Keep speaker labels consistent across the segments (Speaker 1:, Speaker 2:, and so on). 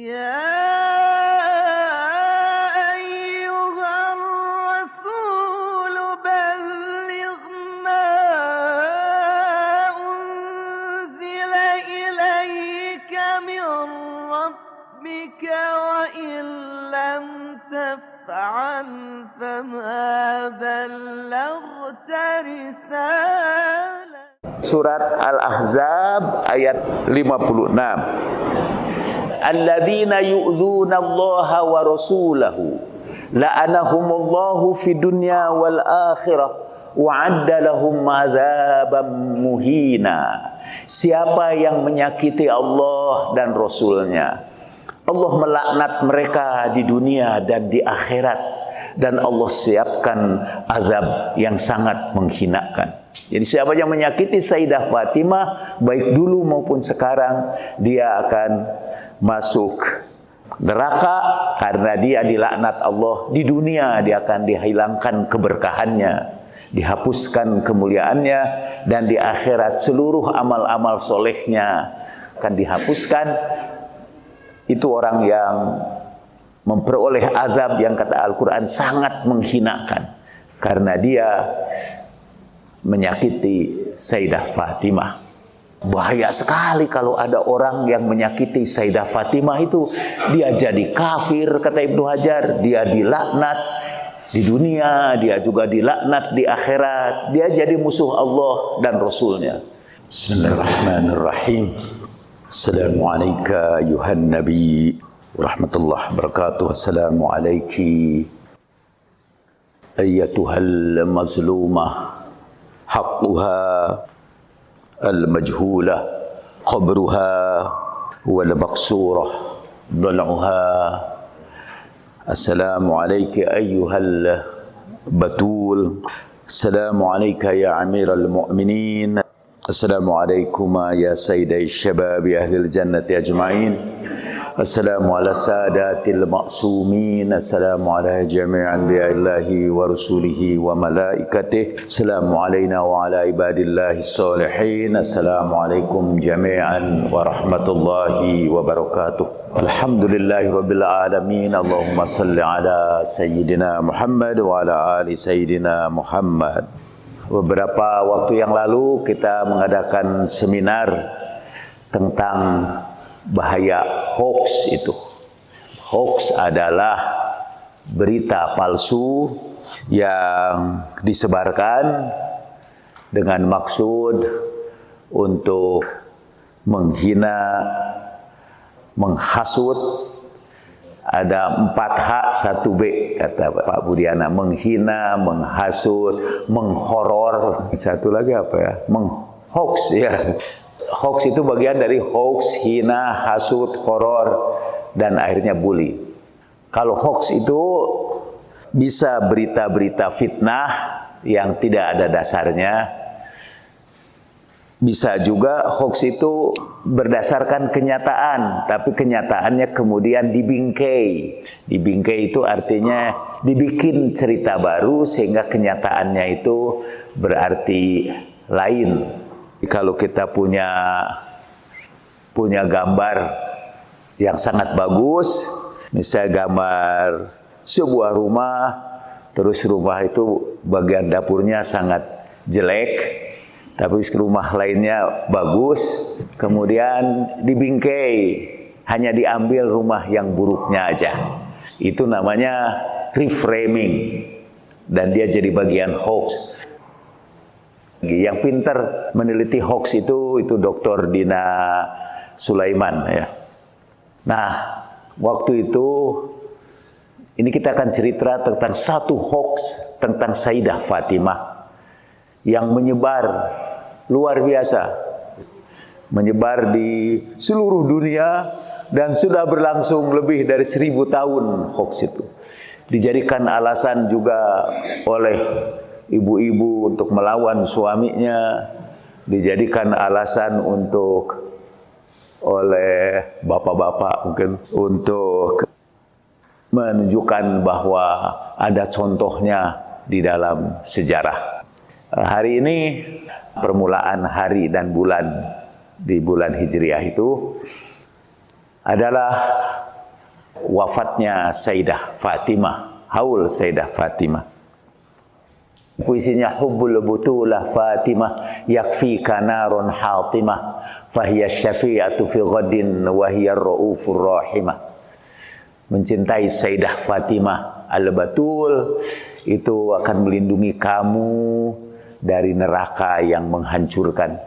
Speaker 1: يا أيها الرسول بلغ ما أنزل إليك من ربك وإن لم تفعل فما بلغت رسالته.
Speaker 2: Surat Al-Ahzab ayat 56. Alladzina yu'dzuna Allaha wa rasulahu la'anahumullahu fid dunya wal akhirah wa 'adda lahum 'adzaban muhina. Siapa yang menyakiti Allah dan Rasulnya, Allah melaknat mereka di dunia dan di akhirat, dan Allah siapkan azab yang sangat menghinakan. Jadi siapa yang menyakiti Sayyidah Fatimah, baik dulu maupun sekarang, dia akan masuk neraka karena dia dilaknat Allah. Di dunia dia akan dihilangkan keberkahannya, dihapuskan kemuliaannya, dan di akhirat seluruh amal-amal solehnya akan dihapuskan. Itu orang yang memperoleh azab yang kata Al-Quran sangat menghinakan karena dia menyakiti Sayyidah Fatimah. Bahaya sekali kalau ada orang yang menyakiti Sayyidah Fatimah itu, dia jadi kafir kata Ibnu Hajar, dia dilaknat di dunia, dia juga dilaknat di akhirat, dia jadi musuh Allah dan Rasulnya. Bismillahirrahmanirrahim. Assalamualaikum ayuhan nabi warahmatullahi wabarakatuh. Assalamualaikum ayyatuhal mazlumah حقها المجهولة قبرها والمقصورة ضلعها. السلام عليك أيها البتول. السلام عليك يا أمير المؤمنين. السلام عليكم يا سيدي الشباب أهل الجنة أجمعين. السلام على السادات المعصومين. السلام على جميع أنبياء الله ورسوله وملائكته. السلام علينا وعلى عباد الله الصالحين. السلام عليكم جميعا ورحمة الله وبركاته. الحمد لله رب العالمين. اللهم صل على سيدنا محمد وعلى آل سيدنا محمد. Beberapa waktu yang lalu kita mengadakan seminar tentang bahaya hoax itu. Hoax adalah berita palsu yang disebarkan dengan maksud untuk menghina, menghasut. Ada 4H 1B kata Pak Budiana: menghina, menghasut, menghoror. Satu lagi apa ya? Menghoax ya. Hoax itu bagian dari hoax, hina, hasut, horor, dan akhirnya bully. Kalau hoax itu bisa berita-berita fitnah yang tidak ada dasarnya. Bisa juga hoax itu berdasarkan kenyataan, tapi kenyataannya kemudian dibingkai. Dibingkai itu artinya dibikin cerita baru sehingga kenyataannya itu berarti lain. Kalau kita punya gambar yang sangat bagus, misalnya gambar sebuah rumah, terus rumah itu bagian dapurnya sangat jelek, tapi rumah lainnya bagus, kemudian dibingkai, hanya diambil rumah yang buruknya aja. Itu namanya reframing, dan dia jadi bagian hoax. Yang pintar meneliti hoax itu Dr. Dina Sulaiman ya. Nah, waktu itu ini kita akan cerita tentang satu hoax tentang Sayyidah Fatimah yang menyebar luar biasa, menyebar di seluruh dunia dan sudah berlangsung lebih dari 1000 tahun. Hoax itu dijadikan alasan juga oleh ibu-ibu untuk melawan suaminya, dijadikan alasan oleh bapak-bapak mungkin untuk menunjukkan bahwa ada contohnya di dalam sejarah. Hari ini permulaan hari dan bulan di bulan Hijriah itu adalah wafatnya Sayyidah Fatimah, haul Sayyidah Fatimah. Puisinya hubbul butulah Fatimah yakfika narun hatimah fahiya syafi'atu fi ghadin wa hiya ar-raufur rahimah. Mencintai Sayyidah Fatimah al-Batul itu akan melindungi kamu dari neraka yang menghancurkan.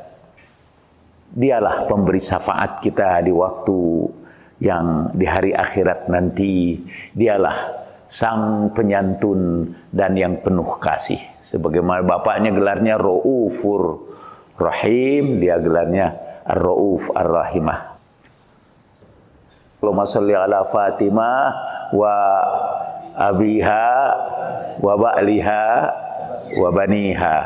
Speaker 2: Dialah pemberi syafaat kita di waktu yang di hari akhirat nanti. Dialah sang penyantun dan yang penuh kasih. Sebagaimana bapaknya gelarnya Raufur Rahim, dia gelarnya Ar-Rauf Ar-Rahimah. Allahumma sholli ala Fatimah wa abiha wa ba'liha wa baniha.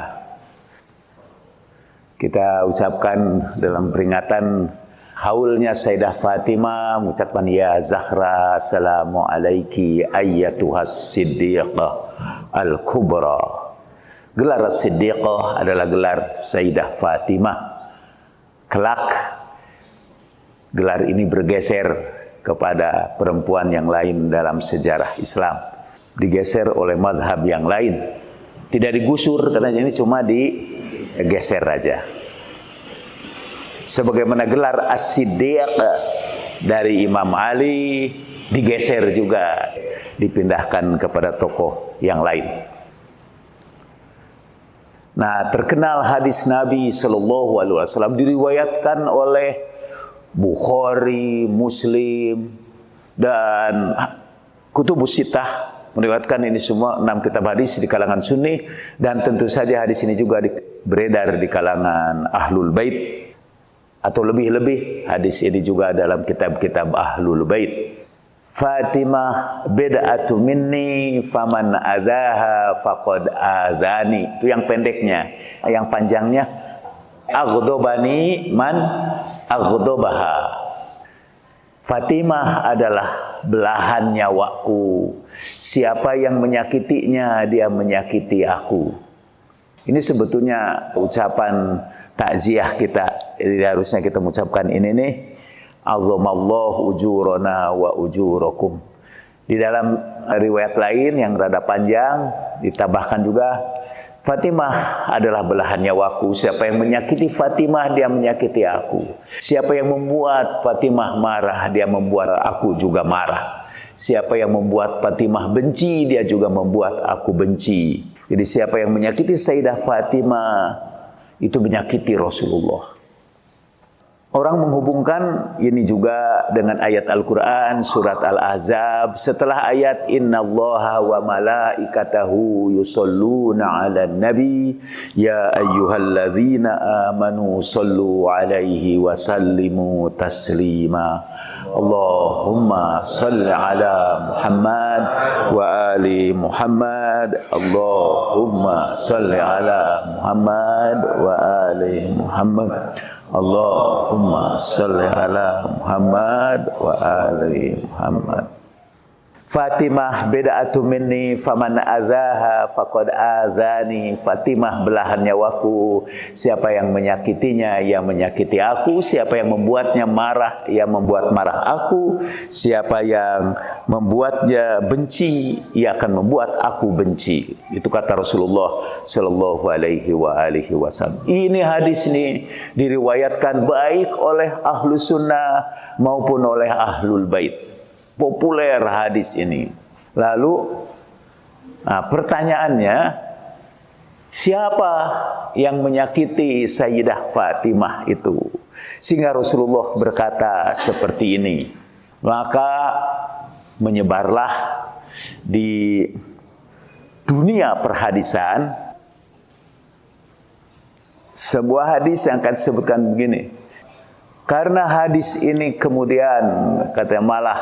Speaker 2: Kita ucapkan dalam peringatan haulnya Sayyidah Fatimah, mengucapkan ya Zahra assalamu alaiki ayyatuhas siddiqah al-kubra. Gelar Siddiqah adalah gelar Sayyidah Fatimah. Kelak gelar ini bergeser kepada perempuan yang lain dalam sejarah Islam. Digeser oleh madhab yang lain. Tidak digusur, karena ini cuma digeser aja. Sebagaimana gelar As-Siddiq dari Imam Ali digeser juga, dipindahkan kepada tokoh yang lain. Nah, terkenal hadis Nabi Shallallahu Alaihi Wasallam diriwayatkan oleh Bukhari, Muslim, dan Kutubus Sittah meriwayatkan ini semua 6 kitab hadis di kalangan Sunni, dan tentu saja hadis ini juga beredar di kalangan Ahlul Bait, atau lebih-lebih hadis ini juga dalam kitab-kitab Ahlul Bait. Fatimah bid'atu minni faman adzaha faqad azani. Itu yang pendeknya. Yang panjangnya aghdobani man aghdobaha. Fatimah adalah belahan nyawaku. Siapa yang menyakitinya, dia menyakiti aku. Ini sebetulnya ucapan takziah kita. Jadi harusnya kita mengucapkan ini nih. Azamallahu ujurana wa ujurakum. Di dalam riwayat lain yang rada panjang ditambahkan juga, Fatimah adalah belahan nyawaku. Siapa yang menyakiti Fatimah, dia menyakiti aku. Siapa yang membuat Fatimah marah, dia membuat aku juga marah. Siapa yang membuat Fatimah benci, dia juga membuat aku benci. Jadi siapa yang menyakiti Sayyidah Fatimah, itu menyakiti Rasulullah. Orang menghubungkan ini juga dengan ayat Al-Quran surat Al-Ahzab setelah ayat innallaha wa malaikatahu yusholluna 'alan nabi ya ayyuhalladzina amanu shollu 'alaihi wa sallimu taslima. Allahumma shalli ala Muhammad wa ali Muhammad. Allahumma shalli ala Muhammad wa ali Muhammad. Allahumma shalli ala Muhammad wa ali Muhammad. Fatimah bid'atu minni faman azaha faqad azani. Fatimah belahan nyawaku. Siapa yang menyakitinya, ia menyakiti aku. Siapa yang membuatnya marah, ia membuat marah aku. Siapa yang membuatnya benci, ia akan membuat aku benci. Itu kata Rasulullah Shallallahu Alaihi Wasallam. Ini hadis ini diriwayatkan baik oleh ahlu sunnah maupun oleh ahlul bait. Populer hadis ini. Lalu pertanyaannya, siapa yang menyakiti Sayyidah Fatimah itu sehingga Rasulullah berkata seperti ini? Maka menyebarlah di dunia perhadisan sebuah hadis yang akan disebutkan begini. Karena hadis ini kemudian katanya malah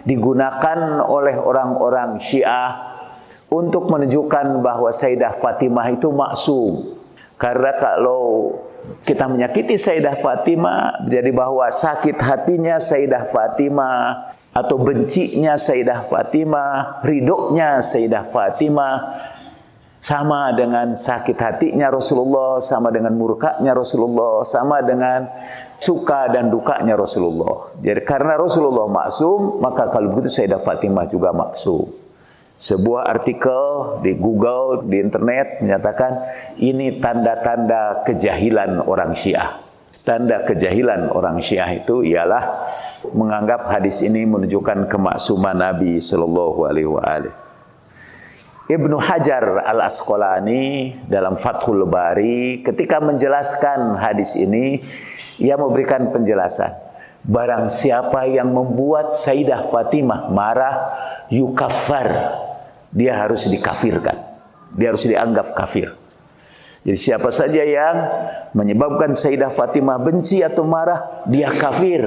Speaker 2: digunakan oleh orang-orang Syiah untuk menunjukkan bahwa Sayyidah Fatimah itu maksum. Karena kalau kita menyakiti Sayyidah Fatimah, jadi bahwa sakit hatinya Sayyidah Fatimah atau bencinya Sayyidah Fatimah, ridhonya Sayyidah Fatimah sama dengan sakit hatinya Rasulullah, sama dengan murkanya Rasulullah, sama dengan suka dan dukanya Rasulullah. Jadi karena Rasulullah maksum, maka kalau begitu Sayyidah Fatimah juga maksum. Sebuah artikel di Google, di internet menyatakan ini tanda-tanda kejahilan orang Syiah. Tanda kejahilan orang Syiah itu ialah menganggap hadis ini menunjukkan kemaksuman Nabi sallallahu alaihi wasallam. Ibnu Hajar Al-Asqalani dalam Fathul Bari ketika menjelaskan hadis ini, ia memberikan penjelasan. Barang siapa yang membuat Sayyidah Fatimah marah, yukaffar, dia harus dikafirkan. Dia harus dianggap kafir. Jadi siapa saja yang menyebabkan Sayyidah Fatimah benci atau marah, dia kafir.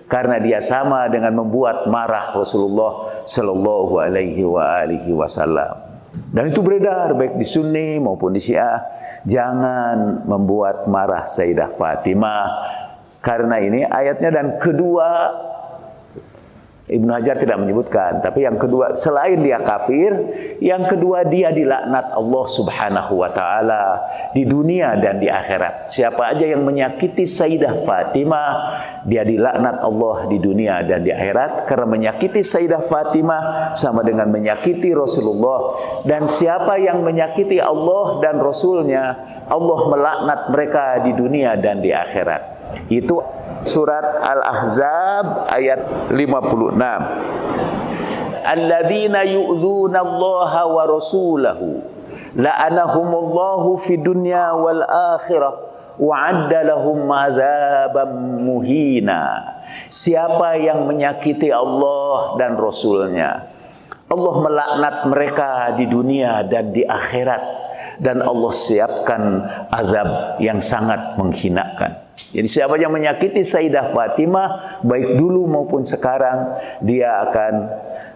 Speaker 2: Karena dia sama dengan membuat marah Rasulullah sallallahu alaihi wasallam. Dan itu beredar baik di Sunni maupun di Syiah. Jangan membuat marah Sayyidah Fatimah. Karena ini ayatnya, dan kedua Ibnu Hajar tidak menyebutkan, tapi yang kedua selain dia kafir, yang kedua dia dilaknat Allah Subhanahu wa taala di dunia dan di akhirat. Siapa aja yang menyakiti Sayyidah Fatimah, dia dilaknat Allah di dunia dan di akhirat, karena menyakiti Sayyidah Fatimah sama dengan menyakiti Rasulullah. Dan siapa yang menyakiti Allah dan Rasulnya, Allah melaknat mereka di dunia dan di akhirat. Itu surat Al-Ahzab ayat 56. Alladzina yu'dzuna Allaha wa rasulahu la'anahumullahu fid dunya wal akhirah wa 'adda lahum 'adzaban muhina. Siapa yang menyakiti Allah dan Rasulnya, Allah melaknat mereka di dunia dan di akhirat, dan Allah siapkan azab yang sangat menghinakan. Jadi siapa yang menyakiti Sayyidah Fatimah, baik dulu maupun sekarang, dia akan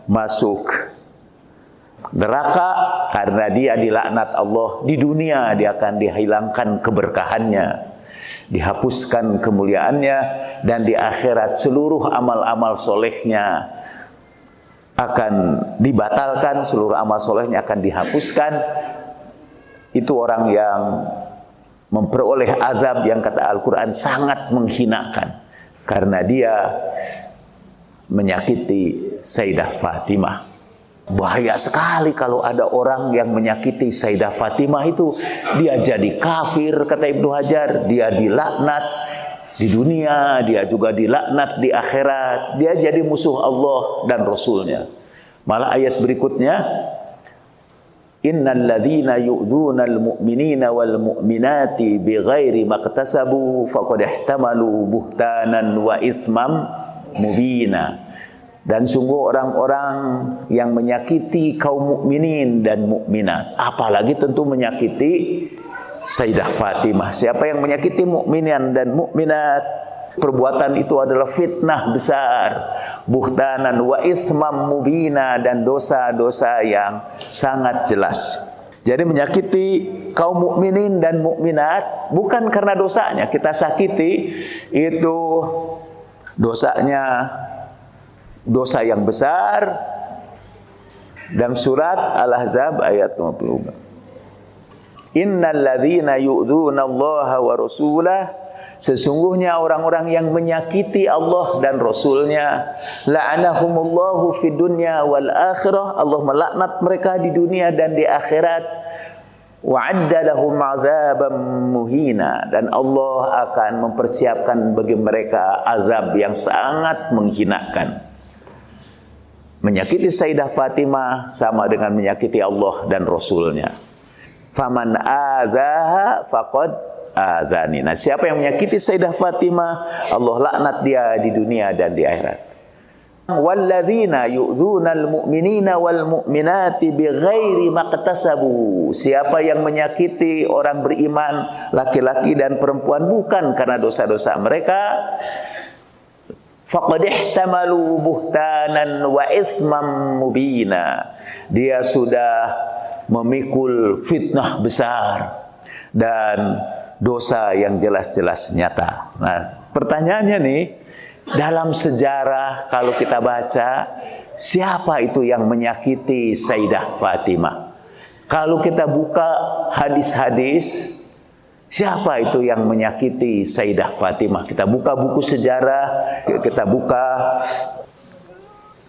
Speaker 2: masuk neraka karena dia dilaknat Allah. Di dunia dia akan dihilangkan keberkahannya, dihapuskan kemuliaannya, dan di akhirat seluruh amal-amal solehnya akan dibatalkan, seluruh amal solehnya akan dihapuskan. Itu orang yang memperoleh azab yang kata Al-Quran sangat menghinakan, karena dia menyakiti Sayyidah Fatimah. Bahaya sekali kalau ada orang yang menyakiti Sayyidah Fatimah itu, dia jadi kafir kata Ibnu Hajar, dia dilaknat di dunia, dia juga dilaknat di akhirat, dia jadi musuh Allah dan Rasulnya. Malah ayat berikutnya, innal ladzina yu'dzunal mu'minina wal mu'minati bighairi maqtasabu faqad ihtamalu buhtanan wa itsmam mubina. Dan sungguh orang-orang yang menyakiti kaum mukminin dan mukminat, apalagi tentu menyakiti Sayyidah Fatimah. Siapa yang menyakiti mukminin dan mukminat, perbuatan itu adalah fitnah besar, buhtanan wa itsmam mubina, dan dosa-dosa yang sangat jelas. Jadi menyakiti kaum mukminin dan mukminat bukan karena dosanya kita sakiti, itu dosanya dosa yang besar. Dalam surat Al-Ahzab ayat 50. Innal ladzina yu'dzuna Allaha wa rasulahu, sesungguhnya orang-orang yang menyakiti Allah dan Rasulnya, la'anahumullahu fid dunya wal akhirah, Allah melaknat mereka di dunia dan di akhirat, wa 'adda lahum 'adzaban muhina, dan Allah akan mempersiapkan bagi mereka azab yang sangat menghinakan. Menyakiti Sayyidah Fatimah sama dengan menyakiti Allah dan Rasulnya. Faman azaha faqad azani. Nah, siapa yang menyakiti Sayyidah Fatimah, Allah laknat dia di dunia dan di akhirat. Walladzina yu'dzunal mu'minina wal mu'minati bighairi maqtasabu. Siapa yang menyakiti orang beriman, laki-laki dan perempuan, bukan karena dosa-dosa mereka, faqad ihtamalu buhtanan wa itsmam mubina. Dia sudah memikul fitnah besar dan dosa yang jelas-jelas nyata. Nah, pertanyaannya nih, dalam sejarah kalau kita baca, siapa itu yang menyakiti Sayyidah Fatimah? Kalau kita buka hadis-hadis, Siapa itu yang menyakiti Sayyidah Fatimah? Kita buka buku sejarah, kita buka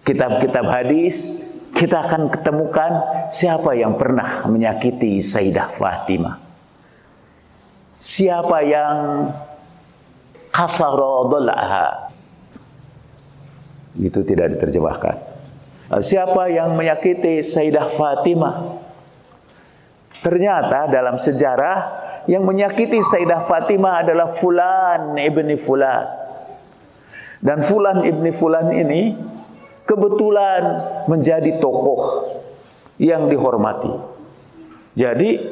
Speaker 2: kitab-kitab hadis, kita akan ketemukan siapa yang pernah menyakiti Sayyidah Fatimah. Siapa yang kasara dhalaha. Itu tidak diterjemahkan. Siapa yang menyakiti Sayyidah Fatimah? Ternyata dalam sejarah yang menyakiti Sayyidah Fatimah adalah Fulan ibni Fulan. Dan Fulan ibni Fulan ini kebetulan menjadi tokoh yang dihormati. Jadi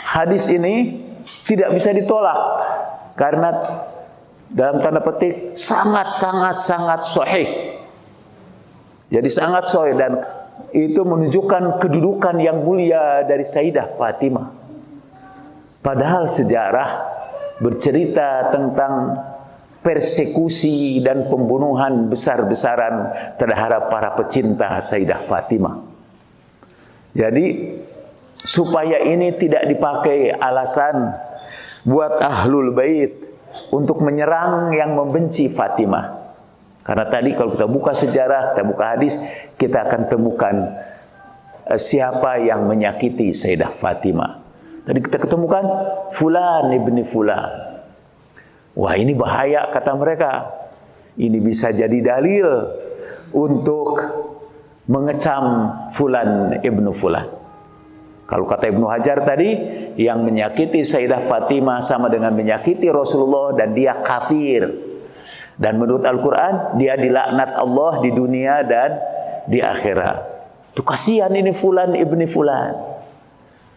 Speaker 2: hadis ini tidak bisa ditolak karena dalam tanda petik sangat sahih. Jadi sangat sahih, dan itu menunjukkan kedudukan yang mulia dari Sayyidah Fatimah. Padahal sejarah bercerita tentang persekusi dan pembunuhan besar-besaran terhadap para pecinta Sayyidah Fatimah. Jadi supaya ini tidak dipakai alasan buat ahlul bait untuk menyerang yang membenci Fatimah. Karena tadi kalau kita buka sejarah, kita buka hadis, kita akan temukan siapa yang menyakiti Sayyidah Fatimah. Tadi kita ketemukan Fulan ibni Fulan. Wah, ini bahaya kata mereka. Ini bisa jadi dalil untuk mengecam Fulan ibnu Fulan. Kalau kata Ibnu Hajar tadi, yang menyakiti Sayyidah Fatimah sama dengan menyakiti Rasulullah dan dia kafir. Dan menurut Al-Quran, dia dilaknat Allah di dunia dan di akhirat. Itu kasihan ini Fulan ibni Fulan.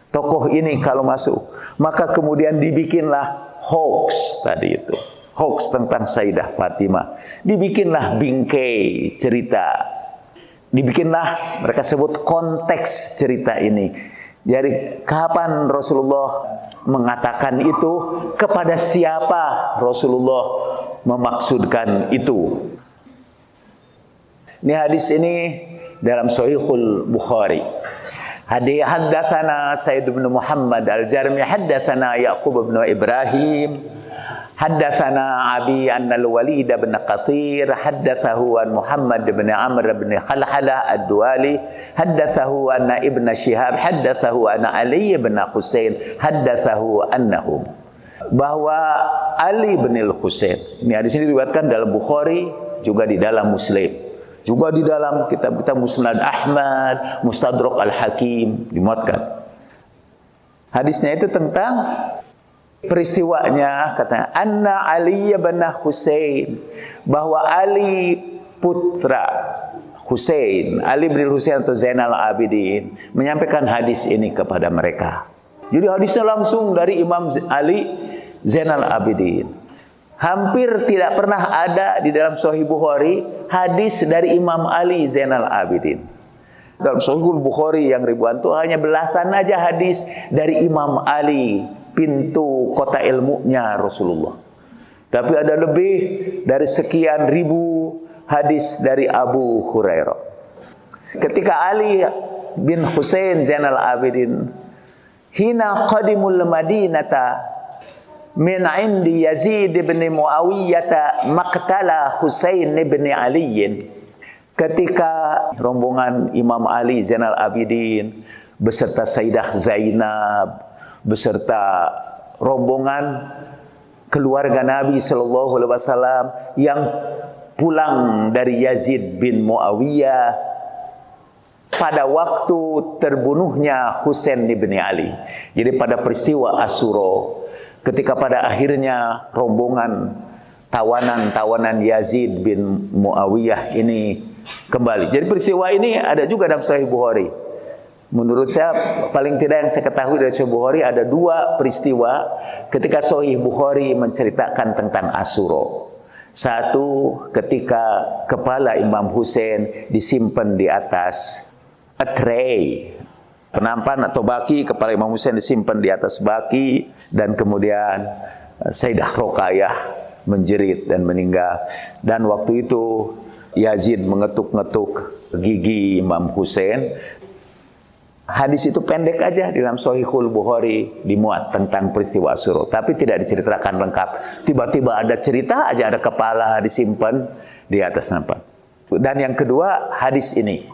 Speaker 2: Tokoh ini kalau masuk, maka kemudian dibikinlah hoax tadi itu. Hoax tentang Sayyidah Fatimah. Dibikinlah bingkai cerita. Dibikinlah, mereka sebut konteks cerita ini. Jadi kapan Rasulullah mengatakan itu, kepada siapa Rasulullah memaksudkan itu. Ini hadis ini dalam Sahihul Bukhari. Haddatsana Said bin Muhammad al-Jarmi, haddatsana Yaqub bin Ibrahim, haddatsana Abi anna al-Walid bin Qathir, haddatsahu an Muhammad bin Amr bin Khalhala ad-Duwali, haddatsahu anna Ibn Shihab, haddatsahu anna Ali bin Husain, haddatsahu annahum, bahwa Ali bin al-Husain, ini hadis ini diriwayatkan dalam Bukhari, juga di dalam Muslim, juga di dalam kitab-kitab Musnad Ahmad, Mustadrak Al-Hakim dimuatkan. Hadisnya itu tentang peristiwanya, katanya anna Ali bin Husain, bahwa Ali putra Husain, Ali bin Husain atau Zainal Abidin, menyampaikan hadis ini kepada mereka. Jadi hadisnya langsung dari Imam Ali Zainal Abidin. Hampir tidak pernah ada di dalam Sahih Bukhari hadis dari Imam Ali Zainal Abidin. Dalam Sahih Bukhari yang ribuan itu hanya belasan aja hadis dari Imam Ali, pintu kota ilmunya Rasulullah. Tapi ada lebih dari sekian ribu hadis dari Abu Hurairah. Ketika Ali bin Husain Zainal Abidin hina qadimul Madinata min indi Yazid bin Muawiyah maqtala Husain bin Ali, ketika rombongan Imam Ali Zainal Abidin beserta Sayyidah Zainab beserta rombongan keluarga Nabi sallallahu alaihi wasallam yang pulang dari Yazid bin Muawiyah pada waktu terbunuhnya Husain bin Ali. Jadi pada peristiwa Asyura, ketika pada akhirnya rombongan tawanan Yazid bin Muawiyah ini kembali. Jadi peristiwa ini ada juga dalam Sahih Bukhari. Menurut saya paling tidak yang saya ketahui dari Sahih Bukhari ada dua peristiwa ketika Sahih Bukhari menceritakan tentang Asyura. Satu, ketika kepala Imam Husain disimpan di atas a tray, penampan atau baki, kepala Imam Husain disimpan di atas baki, dan kemudian Sayyidah Ruqayyah menjerit dan meninggal. Dan waktu itu Yazid mengetuk-ngetuk gigi Imam Husain. Hadis itu pendek aja di dalam Shahihul Bukhari dimuat tentang peristiwa Asyura, tapi tidak diceritakan lengkap. Tiba-tiba ada cerita aja, ada kepala disimpan di atas nampan. Dan yang kedua hadis ini.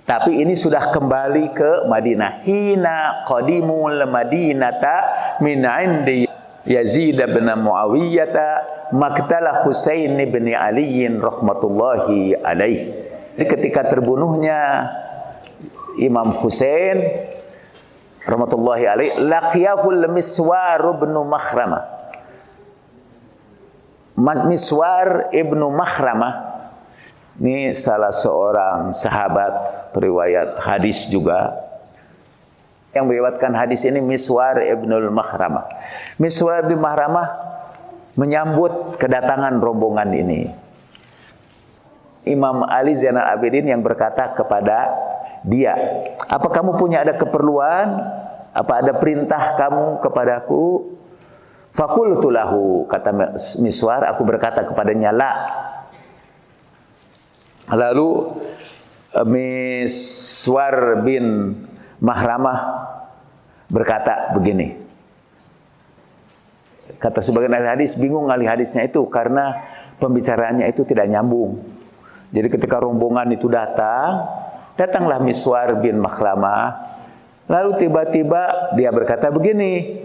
Speaker 2: Tapi ini sudah kembali ke Madinah. Hina qadimul Madinata min indi Yazid bin Muawiyah maqtala Husain bin Ali rahmatullahi alaih. Jadi ketika terbunuhnya Imam Husain rahmatullahi alaih, laqiyahul Miswar bin Makhramah. Miswar ibnu Makhramah ini salah seorang sahabat periwayat hadis juga. Yang meriwayatkan hadis ini Miswar ibnul Makhramah. Miswar bin Makhramah menyambut kedatangan rombongan ini. Imam Ali Zainal Abidin yang berkata kepada dia, apa kamu punya ada keperluan? Apa ada perintah kamu kepadaku? Faqultu lahu, kata Miswar, aku berkata kepadanya, la. Lalu Miswar bin Makhramah berkata begini. Kata sebagian ahli hadis, bingung ahli hadisnya itu karena pembicaraannya itu tidak nyambung. Jadi ketika rombongan itu datanglah Miswar bin Makhramah. Lalu tiba-tiba dia berkata begini,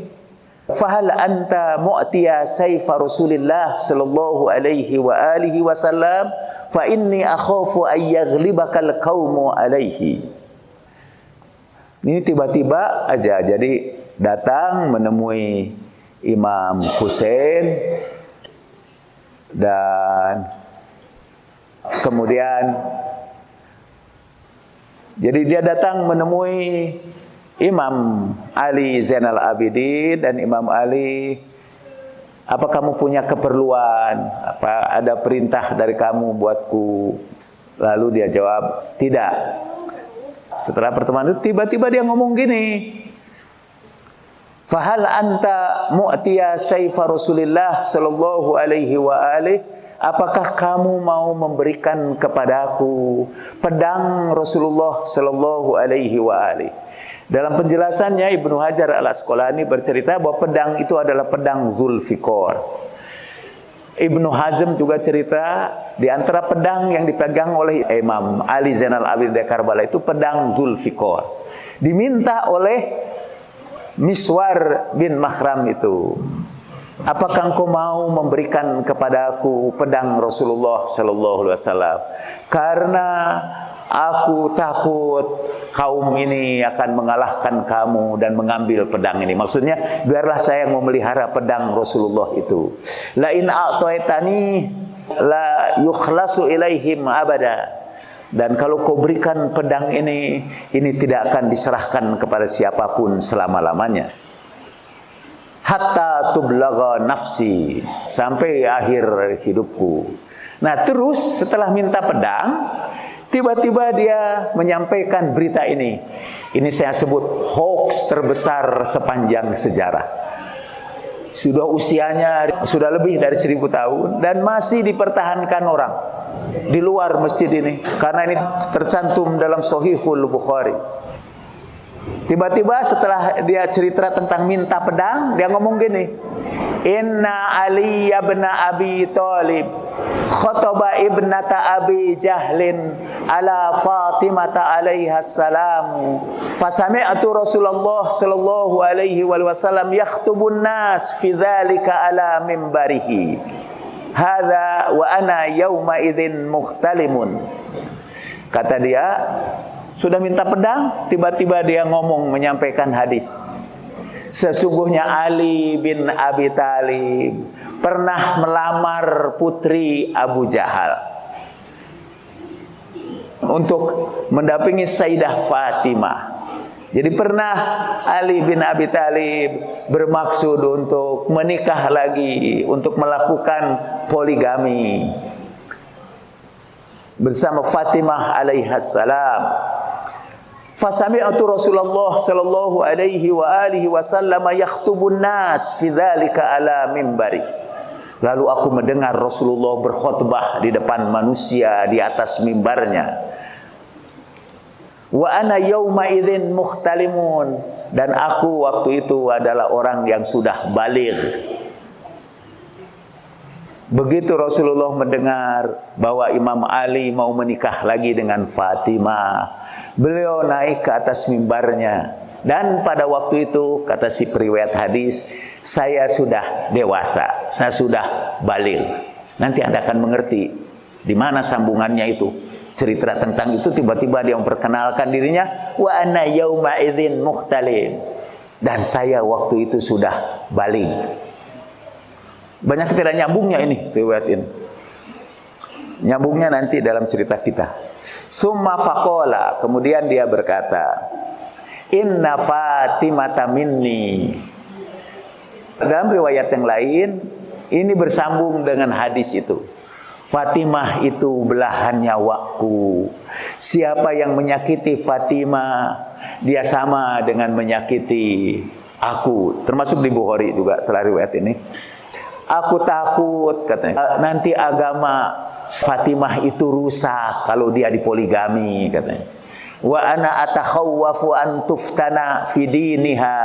Speaker 2: fahal anta mu'tiya sayfa Rasulillah sallallahu alaihi wa alihi wasallam fa inni akhafu an yaghlibakal qaumu alaihi. Ini tiba-tiba aja jadi datang menemui Imam Husain dan kemudian jadi dia datang menemui Imam Ali Zainal Abidin dan Imam Ali, apa kamu punya keperluan? Apa ada perintah dari kamu buatku? Lalu dia jawab, tidak. Setelah pertemuan itu tiba-tiba dia ngomong gini, fahal anta mu'tiya sayfa Rasulillah sallallahu alaihi wa alihi, apakah kamu mau memberikan kepadaku pedang Rasulullah sallallahu alaihi wa alihi? Dalam penjelasannya Ibnu Hajar Al-Asqalani bercerita bahwa pedang itu adalah pedang Zulfikar. Ibnu Hazm juga cerita di antara pedang yang dipegang oleh Imam Ali Zainal Abidin dari Karbala itu pedang Zulfikar. Diminta oleh Miswar bin Makhram itu, apakah engkau mau memberikan kepadaku pedang Rasulullah sallallahu alaihi wasallam? Karena aku takut kaum ini akan mengalahkan kamu dan mengambil pedang ini. Maksudnya, biarlah saya yang memelihara pedang Rasulullah itu. La in a'taitani la yukhlasu ilaihim abada. Dan kalau kau berikan pedang ini tidak akan diserahkan kepada siapapun selama-lamanya. Hatta tublagha nafsi, sampai akhir hidupku. Nah, terus setelah minta pedang, tiba-tiba dia menyampaikan berita ini. Ini saya sebut hoax terbesar sepanjang sejarah. Sudah usianya sudah lebih dari 1000 tahun dan masih dipertahankan orang di luar masjid ini karena ini tercantum dalam Shahihul Bukhari. Tiba-tiba setelah dia cerita tentang minta pedang, dia ngomong gini, Inna Ali ibn Abi Thalib khataba ibnata Abi Jahlin ala Fatimata alaiha salam fasami'tu Rasulullah sallallahu alaihi wasallam yakhtubun nas fi dzalika ala minbarihi hadza wa ana yauma idzin muhtalimun. Kata dia, sudah minta pedang, tiba-tiba dia ngomong menyampaikan hadis. Sesungguhnya Ali bin Abi Thalib pernah melamar putri Abu Jahal untuk mendampingi Sayyidah Fatimah. Jadi pernah Ali bin Abi Thalib bermaksud untuk menikah lagi, untuk melakukan poligami bersama Fatimah alaihassalam. Fasami'tu Rasulullah sallallahu alaihi wa alihi wasallam yakhtubun nas fi dzalika ala minbari. Lalu aku mendengar Rasulullah berkhutbah di depan manusia di atas mimbarnya. Wa ana yauma idzin mukhtalimun, dan aku waktu itu adalah orang yang sudah baligh. Begitu Rasulullah mendengar bahwa Imam Ali mau menikah lagi dengan Fatimah, beliau naik ke atas mimbarnya. Dan pada waktu itu, kata si periwayat hadis, saya sudah dewasa, saya sudah baligh. Nanti Anda akan mengerti di mana sambungannya itu. Cerita tentang itu, tiba-tiba dia memperkenalkan dirinya, wa ana yauma idzin mukhtalim, dan saya waktu itu sudah baligh. Banyak tidak nyambungnya ini riwayat ini. Nyambungnya nanti dalam cerita kita. Summa faqala, kemudian dia berkata, inna Fatimata minni. Dalam riwayat yang lain ini bersambung dengan hadis itu. Fatimah itu belahan nyawaku. Siapa yang menyakiti Fatimah, dia sama dengan menyakiti aku. Termasuk di Bukhari juga setelah riwayat ini. Aku takut, katanya, nanti agama Fatimah itu rusak kalau dia dipoligami, katanya. Wa ana atakhawwafu an tuftana fi diniha.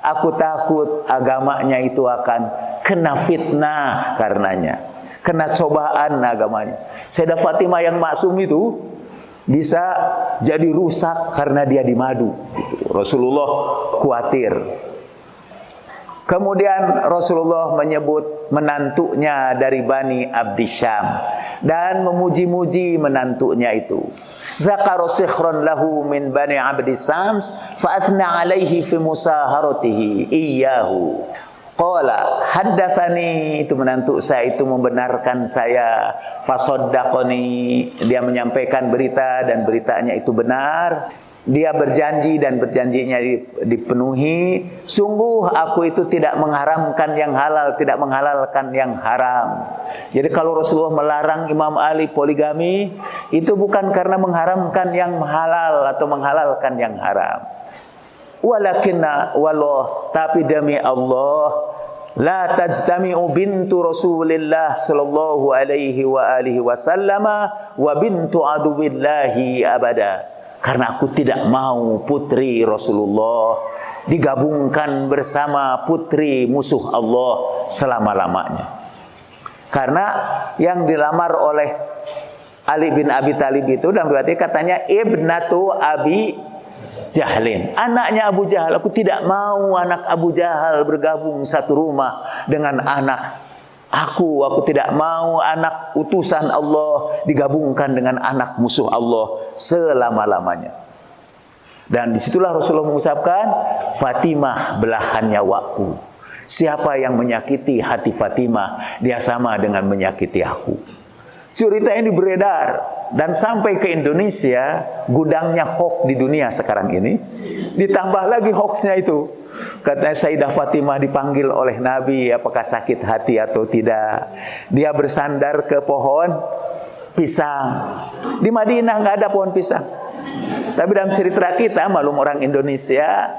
Speaker 2: Aku takut agamanya itu akan kena fitnah karenanya, kena cobaan agamanya. Sayyidah Fatimah yang maksum itu bisa jadi rusak karena dia dimadu. Rasulullah khawatir. Kemudian Rasulullah menyebut menantunya dari Bani Abdi Syam dan memuji-muji menantunya itu. Zakara sikhran lahu min Bani Abdi Syams fa athna alaihi fi musaharatihi iyyahu. Qala haddatsani, itu menantu saya itu membenarkan saya, fasaddaqani, dia menyampaikan berita dan beritanya itu benar. Dia berjanji dan berjanjinya dipenuhi. Sungguh aku itu tidak mengharamkan yang halal, tidak menghalalkan yang haram. Jadi kalau Rasulullah melarang Imam Ali poligami, itu bukan karena mengharamkan yang halal atau menghalalkan yang haram. Walakinna wallah, tapi demi Allah, la tajtami'u bintu Rasulillah sallallahu alaihi wa alihi wasallama wa bintu aduwillahi abada. Karena aku tidak mau putri Rasulullah digabungkan bersama putri musuh Allah selama-lamanya. Karena yang dilamar oleh Ali bin Abi Thalib itu, dan berarti katanya ibnatu Abi Jahlin, anaknya Abu Jahal. Aku tidak mau anak Abu Jahal bergabung satu rumah dengan anak aku tidak mau anak utusan Allah digabungkan dengan anak musuh Allah selama-lamanya. Dan disitulah Rasulullah mengucapkan, Fatimah belahan nyawaku. Siapa yang menyakiti hati Fatimah, dia sama dengan menyakiti aku. Cerita ini beredar dan sampai ke Indonesia, gudangnya hoax di dunia sekarang ini. Ditambah lagi hoaxnya itu. Katanya Sayyidah Fatimah dipanggil oleh Nabi, apakah sakit hati atau tidak. Dia bersandar ke pohon pisang. Di Madinah nggak ada pohon pisang. Tapi dalam cerita kita, malum orang Indonesia,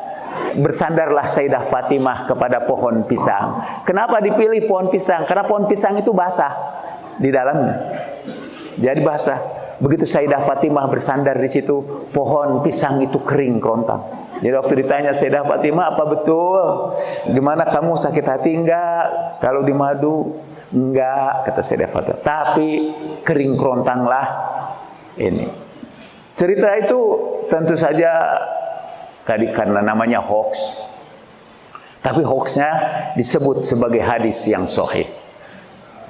Speaker 2: bersandarlah Sayyidah Fatimah kepada pohon pisang. Kenapa dipilih pohon pisang? Karena pohon pisang itu basah di dalamnya. Jadi basah. Begitu Sayyidah Fatimah bersandar di situ, pohon pisang itu kering kerontang. Jadi waktu ditanya Sayyidah Fatimah, apa betul? Gimana kamu sakit hati enggak? Kalau di madu? Enggak, kata Sayyidah Fatimah. Tapi kering kerontanglah ini. Cerita itu tentu saja karena namanya hoax. Tapi hoaxnya disebut sebagai hadis yang sahih.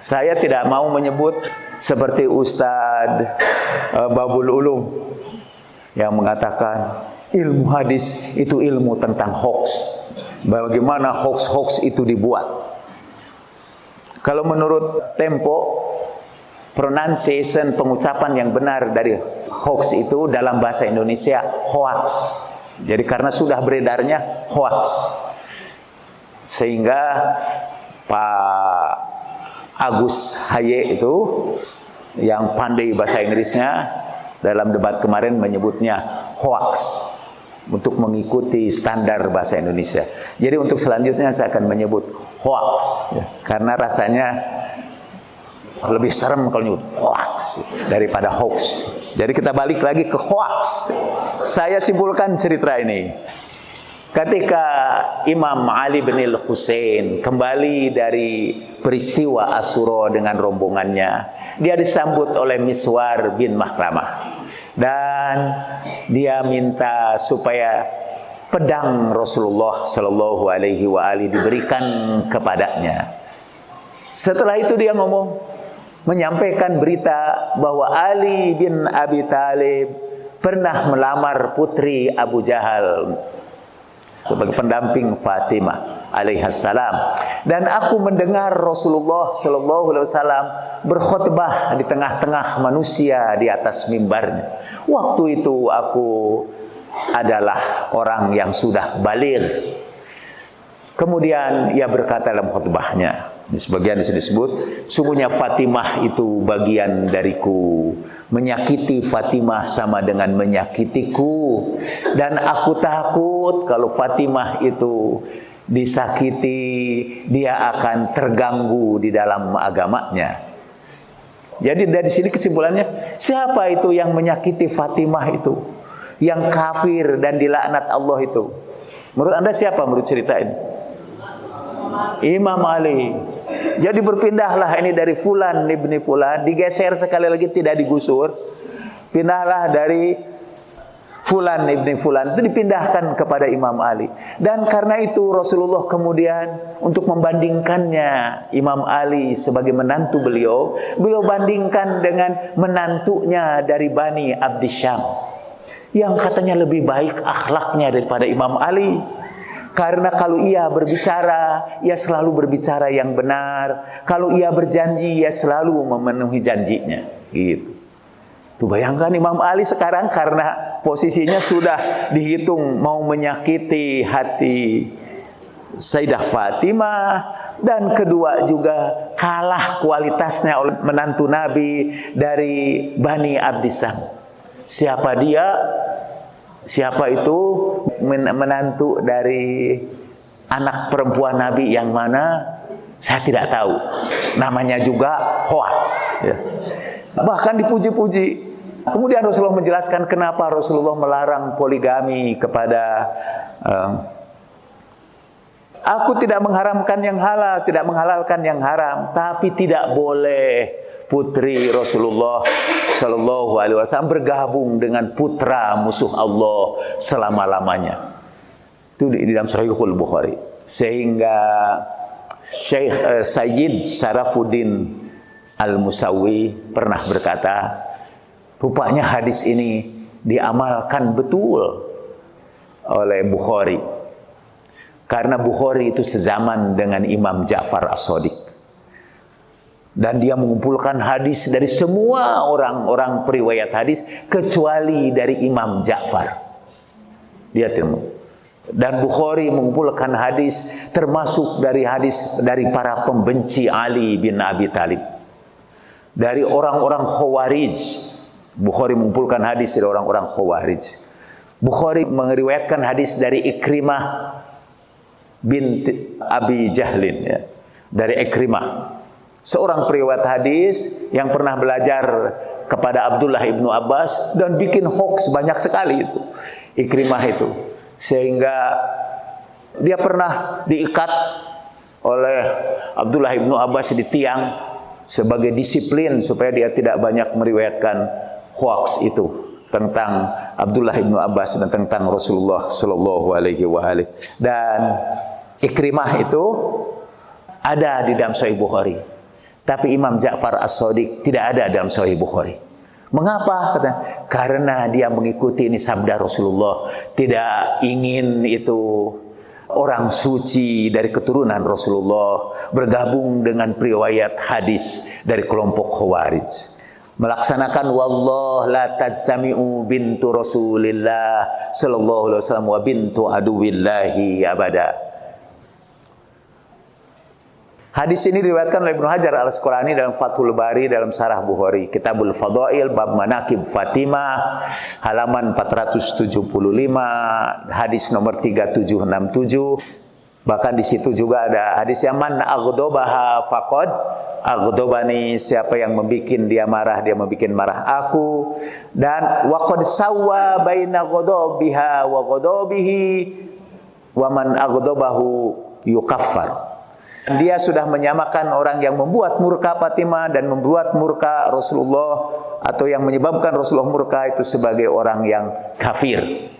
Speaker 2: Saya tidak mau menyebut seperti Ustadz Babul Ulum yang mengatakan ilmu hadis itu ilmu tentang hoax. Bagaimana hoax-hoax itu dibuat? Kalau menurut Tempo, pronunciation, pengucapan yang benar dari hoax itu dalam bahasa Indonesia hoax. Jadi karena sudah beredarnya hoax, sehingga Pak Agus Haye itu yang pandai bahasa Inggrisnya dalam debat kemarin menyebutnya hoax untuk mengikuti standar bahasa Indonesia. Jadi untuk selanjutnya saya akan menyebut hoax ya, karena rasanya Lebih serem kalau nyebut hoax daripada hoax. Jadi kita balik lagi ke hoax. Saya simpulkan cerita ini. Ketika Imam Ali bin Husain kembali dari peristiwa Asyura dengan rombongannya, dia disambut oleh Miswar bin Makhramah. Dan dia minta supaya pedang Rasulullah Shallallahu Alaihi Wasallam diberikan kepadanya. Setelah itu dia menyampaikan berita bahwa Ali bin Abi Thalib pernah melamar putri Abu Jahal sebagai pendamping Fatimah alaihissalam. Dan aku mendengar Rasulullah Shallallahu Alaihi Wasallam berkhutbah di tengah-tengah manusia di atas mimbarnya. Waktu itu aku adalah orang yang sudah baligh. Kemudian ia berkata dalam khutbahnya, di sebagian di sini disebut, sungguhnya Fatimah itu bagian dariku. Menyakiti Fatimah sama dengan menyakitiku. Dan aku takut kalau Fatimah itu disakiti, dia akan terganggu di dalam agamanya. Jadi dari sini kesimpulannya, siapa itu yang menyakiti Fatimah itu? Yang kafir dan dilaknat Allah itu? Menurut Anda siapa menurut cerita ini? Imam Ali. Jadi berpindahlah ini dari Fulan ibni Fulan, digeser sekali lagi, tidak digusur. Pindahlah dari Fulan ibni Fulan, itu dipindahkan kepada Imam Ali. Dan karena itu Rasulullah kemudian untuk membandingkannya Imam Ali sebagai menantu beliau bandingkan dengan menantunya dari Bani Abdisyam, yang katanya lebih baik akhlaknya daripada Imam Ali. Karena kalau ia berbicara, ia selalu berbicara yang benar. Kalau ia berjanji, ia selalu memenuhi janjinya. Gitu. Tuh bayangkan Imam Ali sekarang karena posisinya sudah dihitung mau menyakiti hati Sayyidah Fatimah, dan kedua juga kalah kualitasnya oleh menantu Nabi dari Bani Abdisyam. Siapa dia? Siapa itu menantu dari anak perempuan Nabi yang mana? Saya tidak tahu. Namanya juga hoax. Ya. Bahkan dipuji-puji. Kemudian Rasulullah menjelaskan kenapa Rasulullah melarang poligami kepada aku tidak mengharamkan yang halal, tidak menghalalkan yang haram, tapi tidak boleh putri Rasulullah Shallallahu Alaihi Wasallam bergabung dengan putra musuh Allah selama-lamanya. Itu di dalam Sahihul Bukhari. Sehingga Syekh Sayyid Syarafuddin Al-Musawi pernah berkata, rupanya hadis ini diamalkan betul oleh Bukhari. Karena Bukhari itu sezaman dengan Imam Ja'far As-Shadiq. Dan dia mengumpulkan hadis dari semua orang-orang periwayat hadis kecuali dari Imam Ja'far. Dia dan Bukhari mengumpulkan hadis termasuk dari hadis dari para pembenci Ali bin Abi Thalib. Dari orang-orang Khawarij. Bukhari mengumpulkan hadis dari orang-orang Khawarij. Bukhari meriwayatkan hadis dari Ikrimah binti Abi Jahlin, ya. Dari Ikrimah, seorang periwayat hadis yang pernah belajar kepada Abdullah ibnu Abbas dan bikin hoax banyak sekali itu Ikrimah itu, sehingga dia pernah diikat oleh Abdullah ibnu Abbas di tiang sebagai disiplin supaya dia tidak banyak meriwayatkan hoax itu tentang Abdullah ibnu Abbas dan tentang Rasulullah Shallallahu Alaihi Wasallam. Dan Ikrimah itu ada di dalam Sahih Bukhari, tapi Imam Ja'far As-Shadiq tidak ada dalam Sahih Bukhari. Mengapa? Karena dia mengikuti ini sabda Rasulullah, tidak ingin itu orang suci dari keturunan Rasulullah bergabung dengan periwayat hadis dari kelompok Khawarij. Melaksanakan wallah la tajtami'u bintu Rasulillah sallallahu alaihi wasallam wa bintu aduwillahi abada. Hadis ini diriwayatkan oleh Ibnu Hajar Al-Asqalani dalam Fathul Bari dalam Syarah Bukhari, Kitabul Fadail bab Manaqib Fatimah, halaman 475, hadis nomor 3767. Bahkan di situ juga ada hadis yang man aghdabaha faqad aghdabani, siapa yang membikin dia marah, dia membikin marah aku. Dan waqad sawwa baina ghadabiha wa ghadabihi wa man aghdabahu yukaffar. Dia sudah menyamakan orang yang membuat murka Fatimah dan membuat murka Rasulullah, atau yang menyebabkan Rasulullah murka itu sebagai orang yang kafir.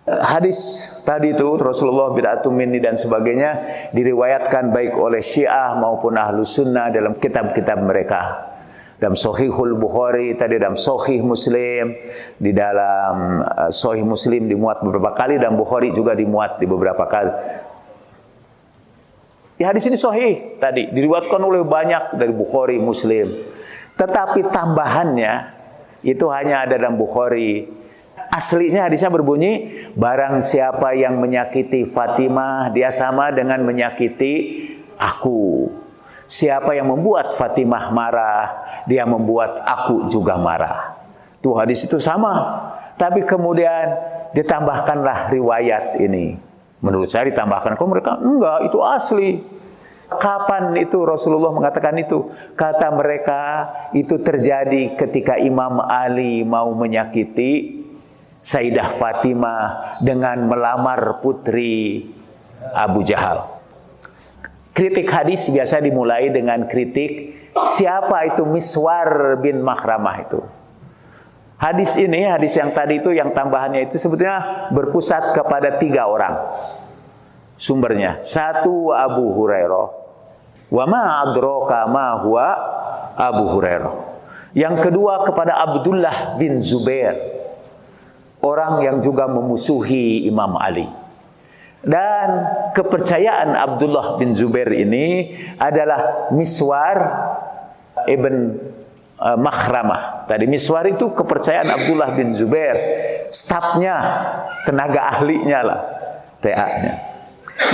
Speaker 2: Hadis tadi itu Rasulullah bid'atun minni dan sebagainya diriwayatkan baik oleh Syiah maupun Ahlus Sunnah dalam kitab-kitab mereka. Dalam Sahihul Bukhari, tadi dalam Sahih Muslim, di dalam Sahih Muslim dimuat beberapa kali, dan Bukhari juga dimuat di beberapa kali. Di hadis ini sahih tadi diriwayatkan oleh banyak dari Bukhari, Muslim. Tetapi tambahannya itu hanya ada dalam Bukhari. Aslinya hadisnya berbunyi, barang siapa yang menyakiti Fatimah, dia sama dengan menyakiti aku. Siapa yang membuat Fatimah marah, dia membuat aku juga marah. Tuh hadis itu sama. Tapi kemudian ditambahkanlah riwayat ini. Menurut saya ditambahkan. Kalau mereka, enggak, itu asli. Kapan itu Rasulullah mengatakan itu? Kata mereka, itu terjadi ketika Imam Ali mau menyakiti Sayyidah Fatimah dengan melamar putri Abu Jahal. Kritik hadis biasa dimulai dengan kritik siapa itu Miswar bin Makhramah itu. Hadis ini, hadis yang tadi itu, yang tambahannya itu sebetulnya berpusat kepada 3 orang sumbernya. Satu, Abu Hurairah. Wa ma adraka ma huwa Abu Hurairah. Yang kedua kepada Abdullah bin Zubair, orang yang juga memusuhi Imam Ali. Dan kepercayaan Abdullah bin Zubair ini adalah Miswar ibn Makhramah. Tadi Miswar itu kepercayaan Abdullah bin Zubair, stafnya, tenaga ahlinya lah, TA-nya.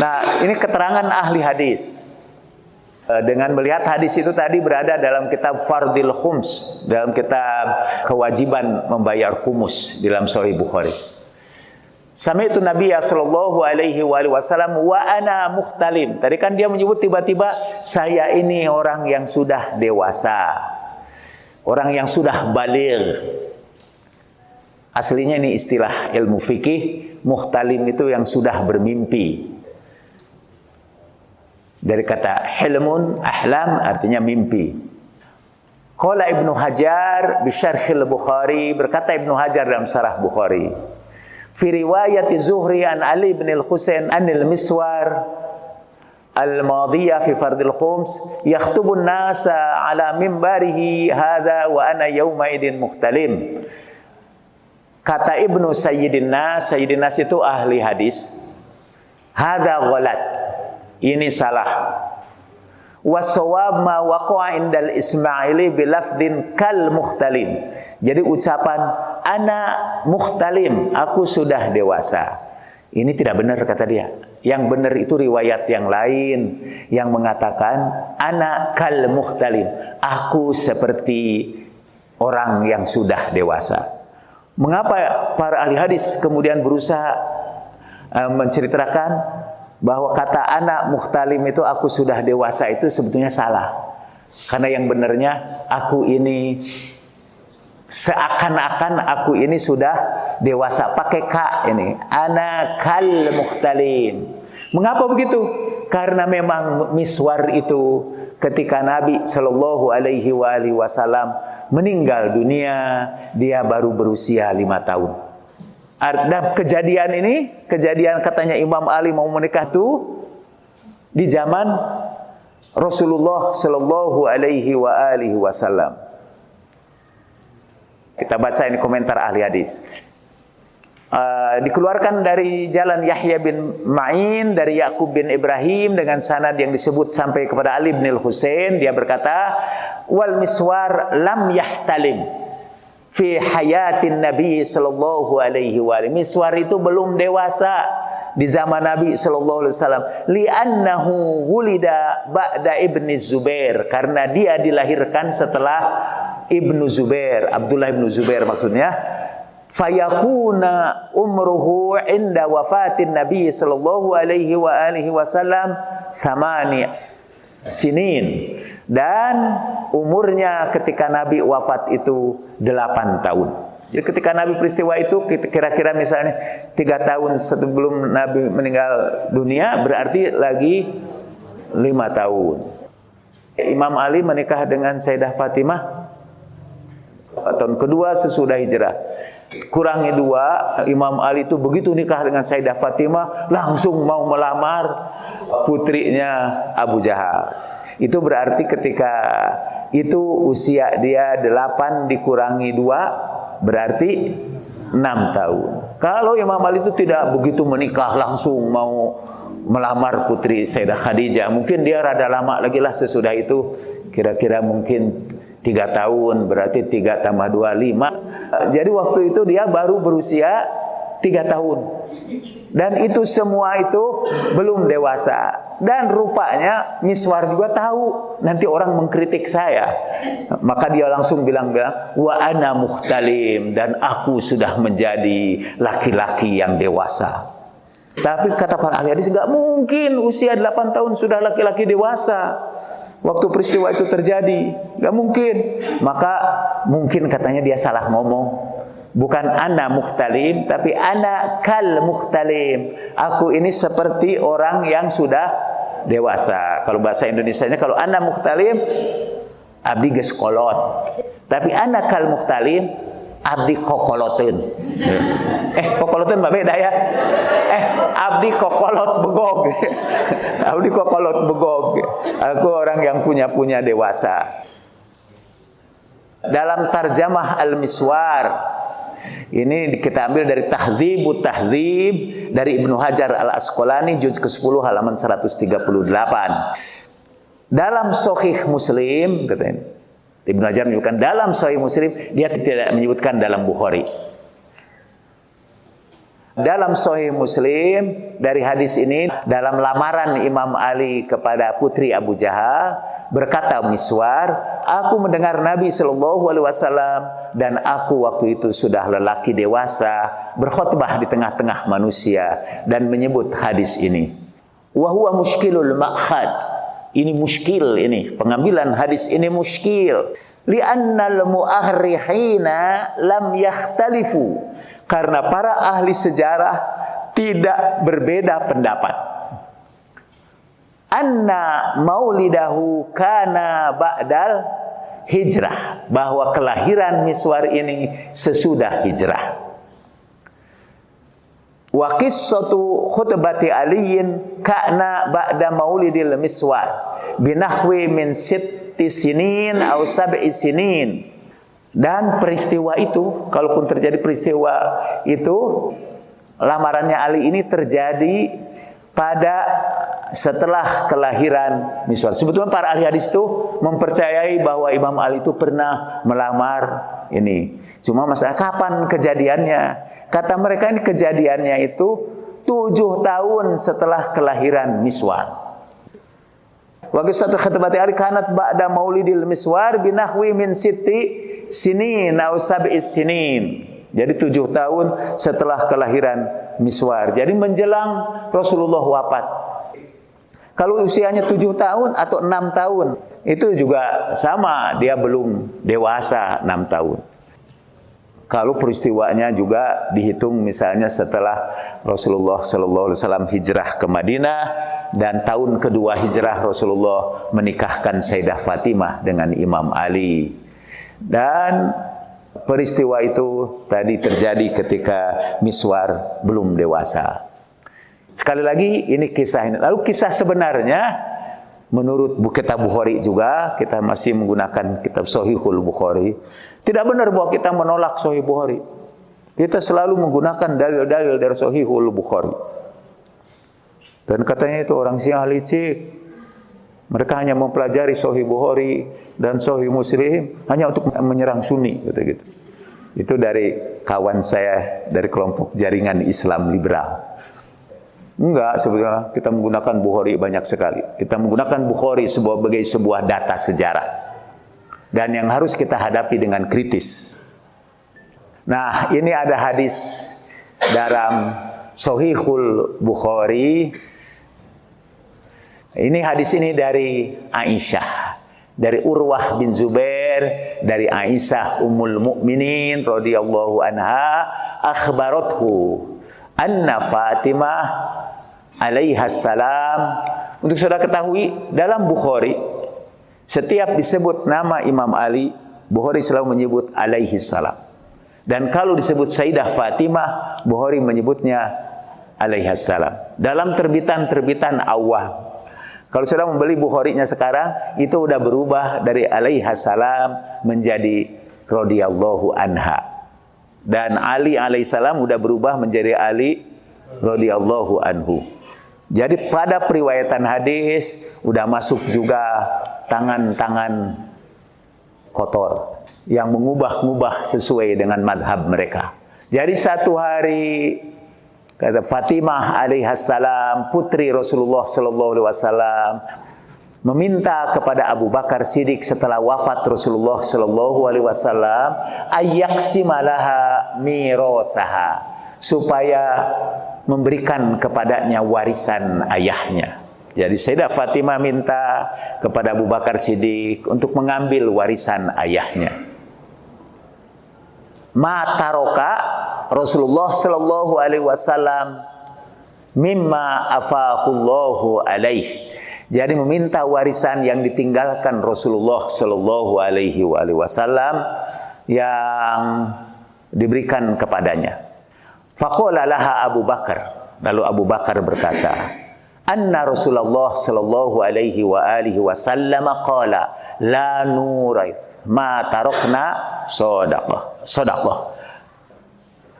Speaker 2: Nah, ini keterangan ahli hadis. Dengan melihat hadis itu tadi berada dalam kitab Fardil Khums, dalam kitab kewajiban membayar khumus dalam Sahih Bukhari. Sami'tu Nabiya sallallahu alaihi wasallam wa ana muhtalim. Tadi kan dia menyebut tiba-tiba, saya ini orang yang sudah dewasa, orang yang sudah baligh. Aslinya ini istilah ilmu fikih, muhtalim itu yang sudah bermimpi. Dari kata hilmun, ahlam artinya mimpi. Qala Ibnu Hajar bi syarhil Bukhari, berkata Ibnu Hajar dalam syarah Bukhari, fi riwayat Zuhri an Ali bin al-Husain anil Miswar al-madiyah fi fardil khums yakhtubun nasa ala mimbarihi hadha wa ana yawma idin muhtalim. Kata Ibnu Sayyidin Nas itu ahli hadis, hadha ghalat, ini salah. Wasawab ma waqa'a indal Ismaili bilafdin kal muhtalim. Jadi ucapan ana muhtalim, aku sudah dewasa, ini tidak benar kata dia. Yang benar itu riwayat yang lain yang mengatakan ana kal muhtalim, aku seperti orang yang sudah dewasa. Mengapa para ahli hadis kemudian berusaha menceritakan bahwa kata anak muhtalim itu aku sudah dewasa itu sebetulnya salah. Karena yang benarnya aku ini seakan-akan aku ini sudah dewasa, pakai ka ini, ana kal muhtalim. Mengapa begitu? Karena memang Miswar itu ketika Nabi Shallallahu Alaihi Wasallam meninggal dunia, dia baru berusia 5 tahun. Dan kejadian ini, kejadian katanya Imam Ali mau menikah itu di zaman Rasulullah Shallallahu Alaihi Wasallam. Kita baca ini komentar ahli hadis. Dikeluarkan dari jalan Yahya bin Ma'in dari Yakub bin Ibrahim dengan sanad yang disebut sampai kepada Ali bin Husain. Dia berkata, wal Miswar lam yahtalim fi hayatin Nabi sallallahu alaihi wasallam. Miswar itu belum dewasa di zaman Nabi sallallahu alaihi wasallam. Li'annahu wulida ba'da Ibnu Zubair, karena dia dilahirkan setelah Ibnu Zubair, Abdullah bin Zubair maksudnya. fayakuna umruhu inda wafatin Nabi sallallahu alaihi wa alihi wasallam 8 sinin, dan umurnya ketika Nabi wafat itu 8 tahun. Jadi ketika Nabi peristiwa itu kira-kira misalnya 3 tahun sebelum Nabi meninggal dunia, berarti lagi 5 tahun. Imam Ali menikah dengan Sayyidah Fatimah tahun kedua sesudah hijrah. Kurangi 2, Imam Ali itu begitu nikah dengan Sayyidah Fatimah langsung mau melamar putrinya Abu Jahal. Itu berarti ketika itu usia dia 8 dikurangi 2 berarti 6 tahun. Kalau Imam Ali itu tidak begitu menikah langsung mau melamar putri Sayyidah Khadijah, mungkin dia rada lama lagi lah sesudah itu, kira-kira mungkin 3 tahun, berarti 3 tambah 2, 5. Jadi waktu itu dia baru berusia 3 tahun. Dan itu semua itu belum dewasa. Dan rupanya Miswar juga tahu nanti orang mengkritik saya. Maka dia langsung bilang, wa ana muhtalim, dan aku sudah menjadi laki-laki yang dewasa. Tapi kata para ahli hadis, nggak mungkin usia 8 tahun sudah laki-laki dewasa. Waktu peristiwa itu terjadi, nggak mungkin. Maka mungkin katanya dia salah ngomong. Bukan ana muhtalim, tapi ana kal muhtalim. Aku ini seperti orang yang sudah dewasa. Kalau bahasa Indonesianya, kalau ana muhtalim, abdi geus kolot. Tapi ana kal muhtalim, abdi kokoloteun. Kokoloteun mah beda ya. Abdi kokolot begog. Abdi kokolot begog. Aku orang yang punya dewasa. Dalam tarjamah Al-Miswar, ini kita ambil dari Tahdzibut Tahdzib dari Ibnu Hajar Al-Asqalani juz ke-10 halaman 138. Dalam Sahih Muslim, katanya Ibnu Hajar menyebutkan dalam Sahih Muslim, dia tidak menyebutkan dalam Bukhari. Dalam Sahih Muslim dari hadis ini, dalam lamaran Imam Ali kepada putri Abu Jahal, berkata Miswar, aku mendengar Nabi Shallallahu Alaihi Wasallam dan aku waktu itu sudah lelaki dewasa berkhutbah di tengah-tengah manusia dan menyebut hadis ini. Wa huwa mushkilul ma'khad. Ini muskil, ini pengambilan hadis ini muskil. Li'annal mu'arrikhina lam yakhtalifu. Karena para ahli sejarah tidak berbeda pendapat. Anna maulidahu kana ba'dal hijrah, bahwa kelahiran Miswar ini sesudah hijrah. Wa qissatu khutbati aliyin kana ba'da maulidil Miswar binahwi min 6 sinin aw 7 sinin. Dan peristiwa itu, kalaupun terjadi peristiwa itu, lamarannya Ali ini terjadi pada setelah kelahiran Miswar. Sebetulnya para ahli hadis itu mempercayai bahwa Imam Ali itu pernah melamar ini. Cuma masalah kapan kejadiannya? Kata mereka ini kejadiannya itu 7 tahun setelah kelahiran Miswar. Wa qissatu khutbati Ali kanat ba'da maulidil Miswar binahwi min 6 sinin atau 7 sinin. Jadi 7 tahun setelah kelahiran Miswar. Jadi menjelang Rasulullah wafat. Kalau usianya 7 tahun atau 6 tahun, itu juga sama, dia belum dewasa 6 tahun. Kalau peristiwanya juga dihitung misalnya setelah Rasulullah sallallahu alaihi wasallam hijrah ke Madinah dan tahun kedua hijrah Rasulullah menikahkan Sayyidah Fatimah dengan Imam Ali. Dan peristiwa itu tadi terjadi ketika Miswar belum dewasa. Sekali lagi ini kisah ini. Lalu kisah sebenarnya menurut kitab Bukhari juga, kita masih menggunakan kitab Sahihul Bukhari. Tidak benar bahwa kita menolak Sahih Bukhari. Kita selalu menggunakan dalil-dalil dari Sahihul Bukhari. Dan katanya itu orang Syiah licik. Mereka hanya mempelajari Sahih Bukhari dan Sahih Muslim hanya untuk menyerang Sunni, gitu-gitu. Itu dari kawan saya dari kelompok jaringan Islam liberal. Enggak, sebetulnya kita menggunakan Bukhari banyak sekali. Kita menggunakan Bukhari sebagai sebuah data sejarah. Dan yang harus kita hadapi dengan kritis. Nah, ini ada hadis dalam Sahihul Bukhari. Ini hadis ini dari Aisyah, dari Urwah bin Zubair, dari Aisyah Ummul Mukminin radhiyallahu anha, akhbarathu anna Fatimah alaiha salam. Untuk saudara ketahui, dalam Bukhari setiap disebut nama Imam Ali, Bukhari selalu menyebut alaihi salam. Dan kalau disebut Sayyidah Fatimah, Bukhari menyebutnya alaihi salam. Dalam terbitan-terbitan awal. Kalau sudah membeli Bukharinya sekarang, itu udah berubah dari alaihi salam menjadi radhiyallahu anha. Dan Ali alaihi salam udah berubah menjadi Ali radhiyallahu anhu. Jadi pada periwayatan hadis udah masuk juga tangan-tangan kotor yang mengubah-ubah sesuai dengan madhab mereka. Jadi satu hari, kata Fatimah alaihissalam, putri Rasulullah sallallahu alaihi wasallam, meminta kepada Abu Bakar Siddiq setelah wafat Rasulullah sallallahu alaihi wasallam, ayyaqsimalaha mirathaha, supaya memberikan kepadanya warisan ayahnya. Jadi Sayyidah Fatimah minta kepada Abu Bakar Siddiq untuk mengambil warisan ayahnya. Ma taroka Rasulullah sallallahu alaihi wasallam mimma afahullahu alaihi. Jadi meminta warisan yang ditinggalkan Rasulullah sallallahu alaihi wasallam yang diberikan kepadanya. Faqala laha Abu Bakar. Lalu Abu Bakar berkata, anna Rasulullah sallallahu alaihi wasallam qala la nurith ma tarakna sadaqah.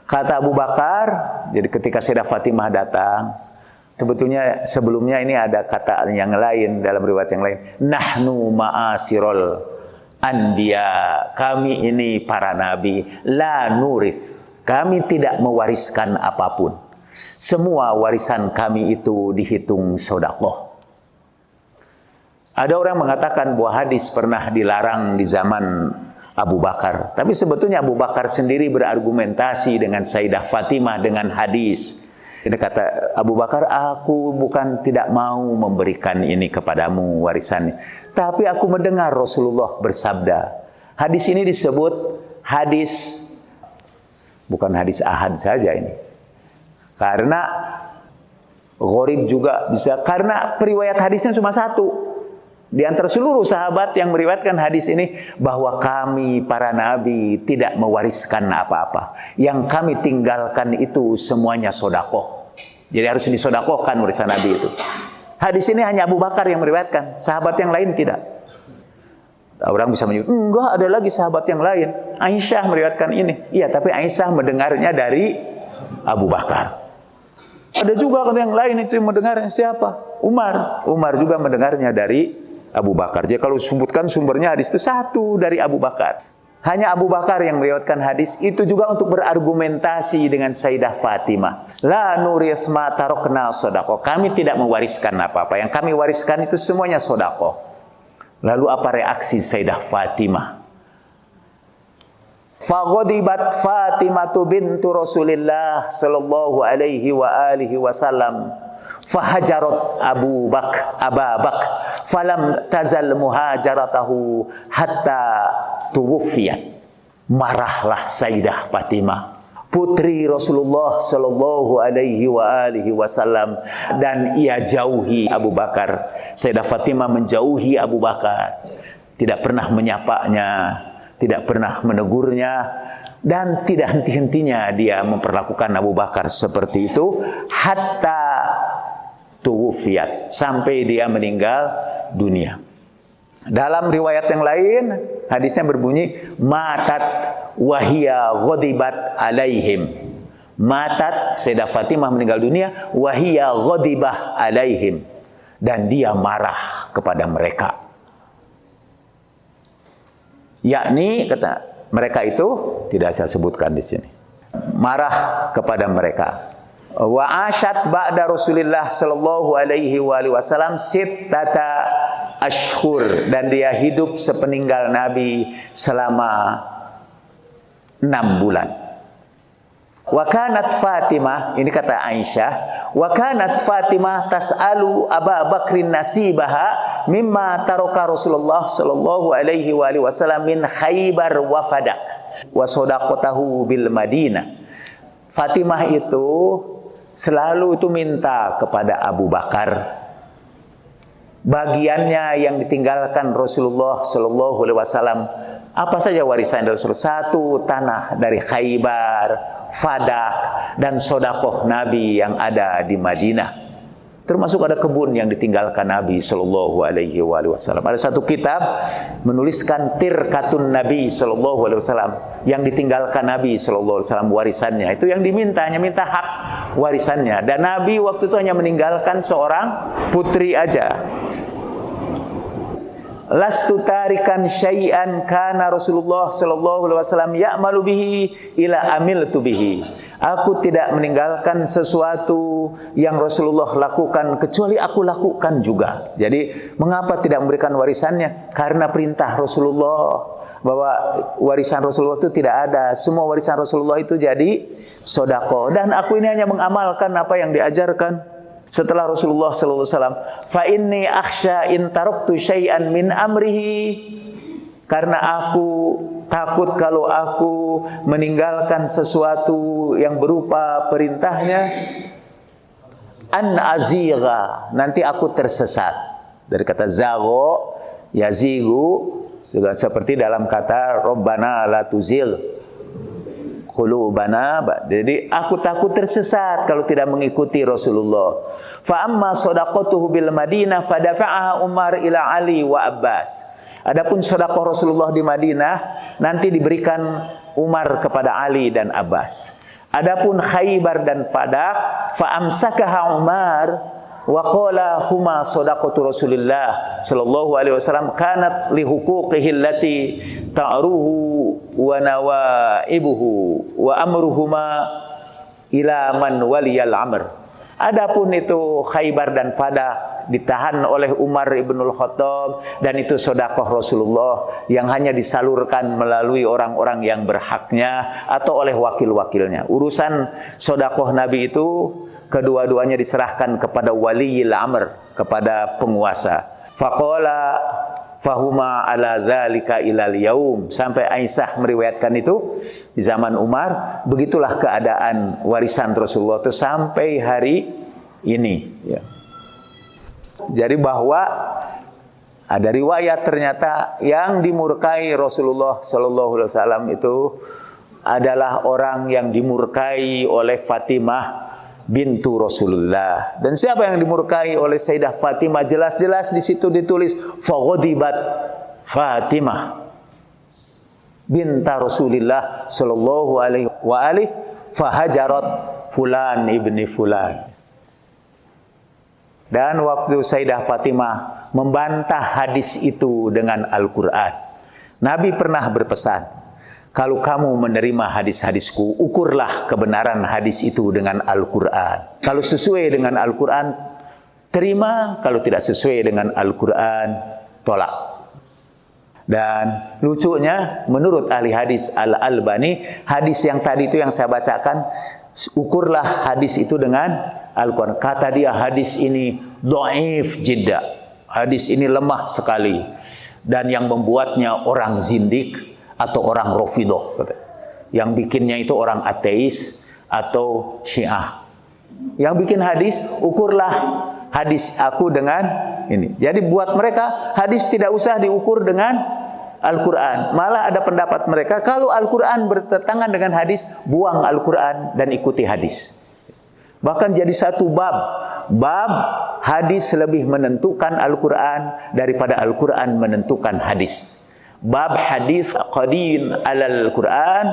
Speaker 2: Kata Abu Bakar, jadi ketika Sayyidah Fatimah datang, sebetulnya sebelumnya ini ada kata yang lain dalam riwayat yang lain. Nahnu ma'asirul anbiya, kami ini para nabi, la nurith, kami tidak mewariskan apapun. Semua warisan kami itu dihitung sedekah. Ada orang mengatakan bahwa hadis pernah dilarang di zaman Abu Bakar. Tapi sebetulnya Abu Bakar sendiri berargumentasi dengan Sayyidah Fatimah dengan hadis. Ini kata Abu Bakar, aku bukan tidak mau memberikan ini kepadamu warisannya, tapi aku mendengar Rasulullah bersabda. Hadis ini disebut hadis, bukan hadis ahad saja ini. Karena gharib juga bisa, karena periwayat hadisnya cuma satu. Di antara seluruh sahabat yang meriwayatkan hadis ini, bahwa kami para nabi tidak mewariskan apa-apa. Yang kami tinggalkan itu semuanya sedekah. Jadi harus disedekahkan warisan nabi itu. Hadis ini hanya Abu Bakar yang meriwayatkan, sahabat yang lain tidak. Orang bisa menyebut, enggak, ada lagi sahabat yang lain. Aisyah meriwayatkan ini. Iya, tapi Aisyah mendengarnya dari Abu Bakar. Ada juga yang lain itu yang mendengarnya siapa? Umar. Umar juga mendengarnya dari Abu Bakar. Jadi kalau sebutkan sumbernya hadis itu satu dari Abu Bakar. Hanya Abu Bakar yang meriwayatkan hadis itu juga untuk berargumentasi dengan Sayyidah Fatimah. La nurith ma tarakna sadaqah. Kami tidak mewariskan apa-apa. Yang kami wariskan itu semuanya sedekah. Lalu apa reaksi Sayyidah Fatimah? Faghadibat Fatimatu bintu Rasulillah sallallahu alaihi wasallam fahajarat Abu Bakar falam tazal muhajaratahu hatta tuwfiyat. Marahlah Sayyidah Fatimah, putri Rasulullah sallallahu alaihi wasallam, dan ia jauhi Abu Bakar. Sayyidah Fatimah menjauhi Abu Bakar, tidak pernah menyapanya, tidak pernah menegurnya, dan tidak henti-hentinya dia memperlakukan Abu Bakar seperti itu hatta tuwfiyat, sampai dia meninggal dunia. Dalam riwayat yang lain hadisnya berbunyi matat wahia ghadibat alaihim. Matat, Sayyidah Fatimah meninggal dunia, wahia ghadibah alaihim, dan dia marah kepada mereka. Yakni kata mereka itu tidak saya sebutkan di sini. Marah kepada mereka. Wa asyat ba'da Rasulillah sallallahu alaihi wasallam sittata ashhur, dan dia hidup sepeninggal Nabi selama 6 bulan. Wa kanat Fatimah, ini kata Aisyah, wa kanat Fatimah tas'alu Abu Bakrin nasibaha mimma taraka Rasulullah sallallahu alaihi wasallam min Khaybar wa Fadak wa sadaqatahu bil Madinah. Fatimah itu selalu itu minta kepada Abu Bakar bagiannya yang ditinggalkan Rasulullah sallallahu alaihi wasallam. Apa saja warisan dari Rasulullah? 1 tanah dari Khaybar, Fadak, dan sodakoh Nabi yang ada di Madinah. Termasuk ada kebun yang ditinggalkan Nabi Sallallahu Alaihi Wasallam. Ada satu kitab menuliskan tirkatun Nabi Sallallahu Alaihi Wasallam, yang ditinggalkan Nabi Sallallahu Alaihi Wasallam warisannya. Itu yang hanya minta hak warisannya. Dan Nabi waktu itu hanya meninggalkan seorang putri aja. Lastu tarikan syai'an kana Rasulullah sallallahu alaihi wasallam ya'malu bihi ila amiltu bihi. Aku tidak meninggalkan sesuatu yang Rasulullah lakukan kecuali aku lakukan juga. Jadi mengapa tidak memberikan warisannya? Karena perintah Rasulullah bahwa warisan Rasulullah itu tidak ada. Semua warisan Rasulullah itu jadi sedekah, dan aku ini hanya mengamalkan apa yang diajarkan. Setelah Rasulullah sallallahu alaihi wasallam, fa inni akhsha in taraktu syai'an min amrihi, karena aku takut kalau aku meninggalkan sesuatu yang berupa perintahnya, an azigha, nanti aku tersesat. Dari kata zago, yazigu, juga seperti dalam kata Rabbana la tuzigh qulubana. Jadi aku takut tersesat kalau tidak mengikuti Rasulullah. Fa amma shadaqatuhu bil Madinah fadafa'aha Umar ila Ali wa Abbas. Adapun sedekah Rasulullah di Madinah nanti diberikan Umar kepada Ali dan Abbas. Adapun Khaybar dan Fadak fa amsakaha Umar wa qala huma shadaqatu Rasulillah sallallahu alaihi wasallam kanat li huquqihi allati ta'ruhu wa nawaibuhu wa amruhuma ila man waliyal amr. Adapun itu Khaybar dan Fadak ditahan oleh Umar ibnul Khattab, dan itu sedekah Rasulullah yang hanya disalurkan melalui orang-orang yang berhaknya atau oleh wakil-wakilnya. Urusan sedekah Nabi itu kedua-duanya diserahkan kepada waliyil amr, kepada penguasa. Faqala fahuma ala zalika ilal yaum, sampai Aisyah meriwayatkan itu di zaman Umar. Begitulah keadaan warisan Rasulullah itu sampai hari ini, ya. Jadi bahwa ada riwayat ternyata yang dimurkai Rasulullah sallallahu alaihi wasallam itu adalah orang yang dimurkai oleh Fatimah bintu Rasulullah. Dan siapa yang dimurkai oleh Sayyidah Fatimah? Jelas-jelas di situ ditulis faghadibat Fatimah binta Rasulillah sallallahu alaihi wa alihi fahajarat fulan ibni fulan. Dan waktu Sayyidah Fatimah membantah hadis itu dengan Al-Quran, Nabi pernah berpesan, kalau kamu menerima hadis-hadisku, ukurlah kebenaran hadis itu dengan Al-Quran. Kalau sesuai dengan Al-Quran, terima. Kalau tidak sesuai dengan Al-Quran, tolak. Dan lucunya, menurut ahli hadis Al-Albani, hadis yang tadi itu yang saya bacakan, ukurlah hadis itu dengan Al-Quran. Kata dia, hadis ini dhaif jidda. Hadis ini lemah sekali. Dan yang membuatnya orang zindik atau orang Rafidah. Yang bikinnya itu orang ateis atau Syiah. Yang bikin hadis, ukurlah hadis aku dengan ini. Jadi buat mereka, hadis tidak usah diukur dengan Al-Quran. Malah ada pendapat mereka, kalau Al-Quran bertentangan dengan hadis, buang Al-Quran dan ikuti hadis. Bahkan jadi satu bab hadis lebih menentukan Al-Quran daripada Al-Quran menentukan hadis. Bab hadis qadin alal Quran,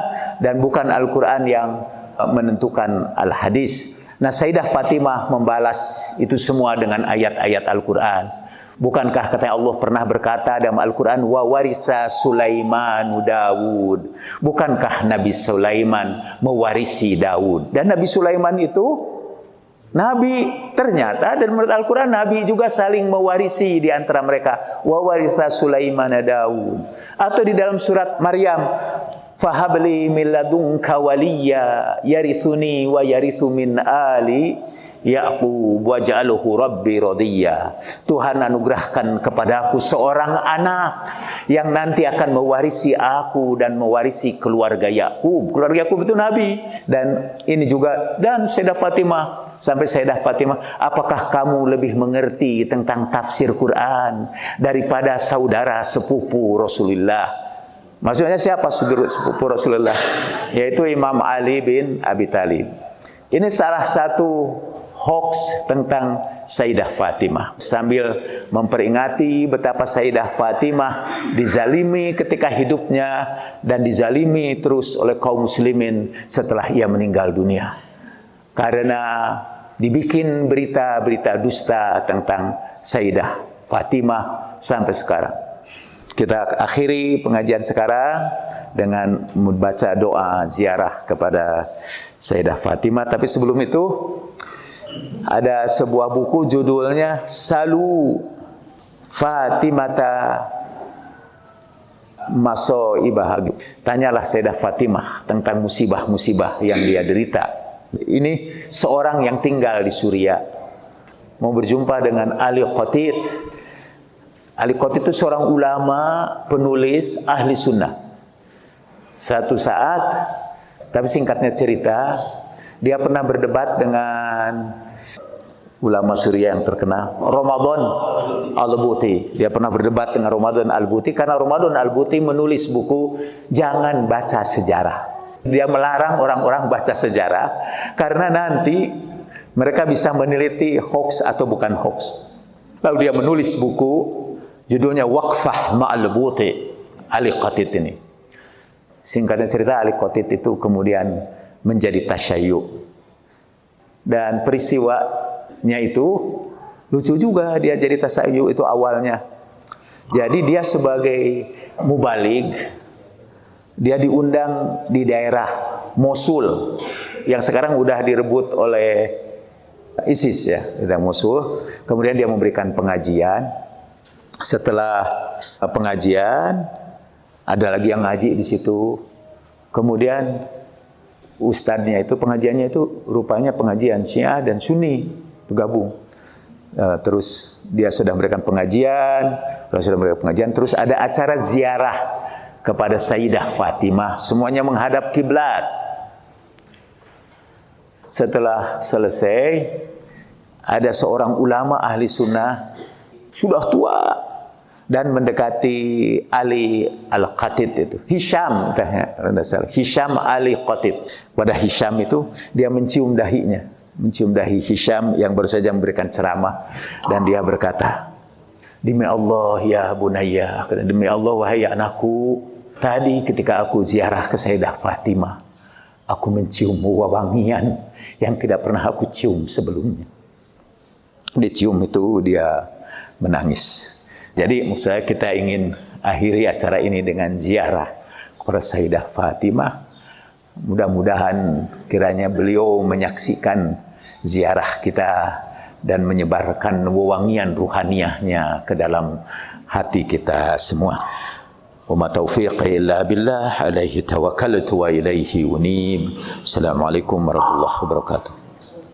Speaker 2: dan bukan Al-Quran yang menentukan al-hadis. Nah, Sayyidah Fatimah membalas itu semua dengan ayat-ayat Al-Quran. Bukankah kata Allah pernah berkata dalam Al-Quran, wa warisa Sulaimanu Dawud. Bukankah Nabi Sulaiman mewarisi Daud? Dan Nabi Sulaiman itu Nabi ternyata, dan menurut Al-Quran Nabi juga saling mewarisi di antara mereka. Wa warisa Sulaiman Daud. Atau di dalam surat Maryam, fahabli min ladunka waliya yarithuni wa yarithu min ali Ya'qub waj'alhu rabbi radiyya. Tuhan anugerahkan kepadaku seorang anak yang nanti akan mewarisi aku dan mewarisi keluarga Ya'qub. Keluarga Ya'qub itu Nabi. Dan ini juga, dan Sayyidah Fatimah, sampai Sayyidah Fatimah, apakah kamu lebih mengerti tentang tafsir Quran daripada saudara sepupu Rasulullah? Maksudnya siapa sepupu Rasulullah? Yaitu Imam Ali bin Abi Thalib. Ini salah satu hoax tentang Sayyidah Fatimah, sambil memperingati betapa Sayyidah Fatimah dizalimi ketika hidupnya dan dizalimi terus oleh kaum muslimin setelah ia meninggal dunia, karena dibikin berita-berita dusta tentang Sayyidah Fatimah sampai sekarang. Kita akhiri pengajian sekarang dengan membaca doa ziarah kepada Sayyidah Fatimah. Tapi sebelum itu, ada sebuah buku judulnya Salu Fatimata Masoibah. Tanyalah Sayyidah Fatimah tentang musibah-musibah yang dia derita. Ini seorang yang tinggal di Suriah, mau berjumpa dengan Ali Qatid. Ali Qatid itu seorang ulama, penulis, ahli sunnah. Satu saat, tapi singkatnya cerita, dia pernah berdebat dengan ulama Suriah yang terkenal, Ramadan Al-Buti. Dia pernah berdebat dengan Ramadan Al-Buti karena Ramadan Al-Buti menulis buku Jangan Baca Sejarah. Dia melarang orang-orang baca sejarah karena nanti mereka bisa meneliti hoax atau bukan hoax. Lalu dia menulis buku judulnya Waqfah Ma'al Buti, Ali Qatid ini. Singkatnya cerita, Ali Qatid itu kemudian menjadi tasyayyu. Dan peristiwanya itu lucu juga, dia jadi tasyayyu itu awalnya. Jadi dia sebagai mubalig, dia diundang di daerah Mosul yang sekarang udah direbut oleh ISIS ya, daerah Mosul. Kemudian dia memberikan pengajian. Setelah pengajian ada lagi yang ngaji di situ. Kemudian ustadznya itu, pengajiannya itu rupanya pengajian Syiah dan Sunni bergabung. Terus dia sudah memberikan pengajian, terus ada acara ziarah kepada Sayyidah Fatimah, semuanya menghadap kiblat. Setelah selesai, ada seorang ulama ahli sunnah sudah tua dan mendekati Ali Al-Qatid itu. Hisham Ali Qatid. Pada Hisham itu dia mencium dahinya, mencium dahi Hisham yang baru saja memberikan ceramah, dan dia berkata, "Demi Allah ya bunayya," demi Allah wahai anakku, tadi ketika aku ziarah ke Sayyidah Fatimah, aku mencium wewangian yang tidak pernah aku cium sebelumnya. Dicium itu dia menangis. Jadi maksud saya kita ingin akhiri acara ini dengan ziarah kepada Sayyidah Fatimah. Mudah-mudahan kiranya beliau menyaksikan ziarah kita dan menyebarkan wewangian ruhaniyahnya ke dalam hati kita semua. Wa ma taufiqi illa billah, alaihi tawakkaltu wa ilaihi unib. Assalamualaikum warahmatullahi wabarakatuh.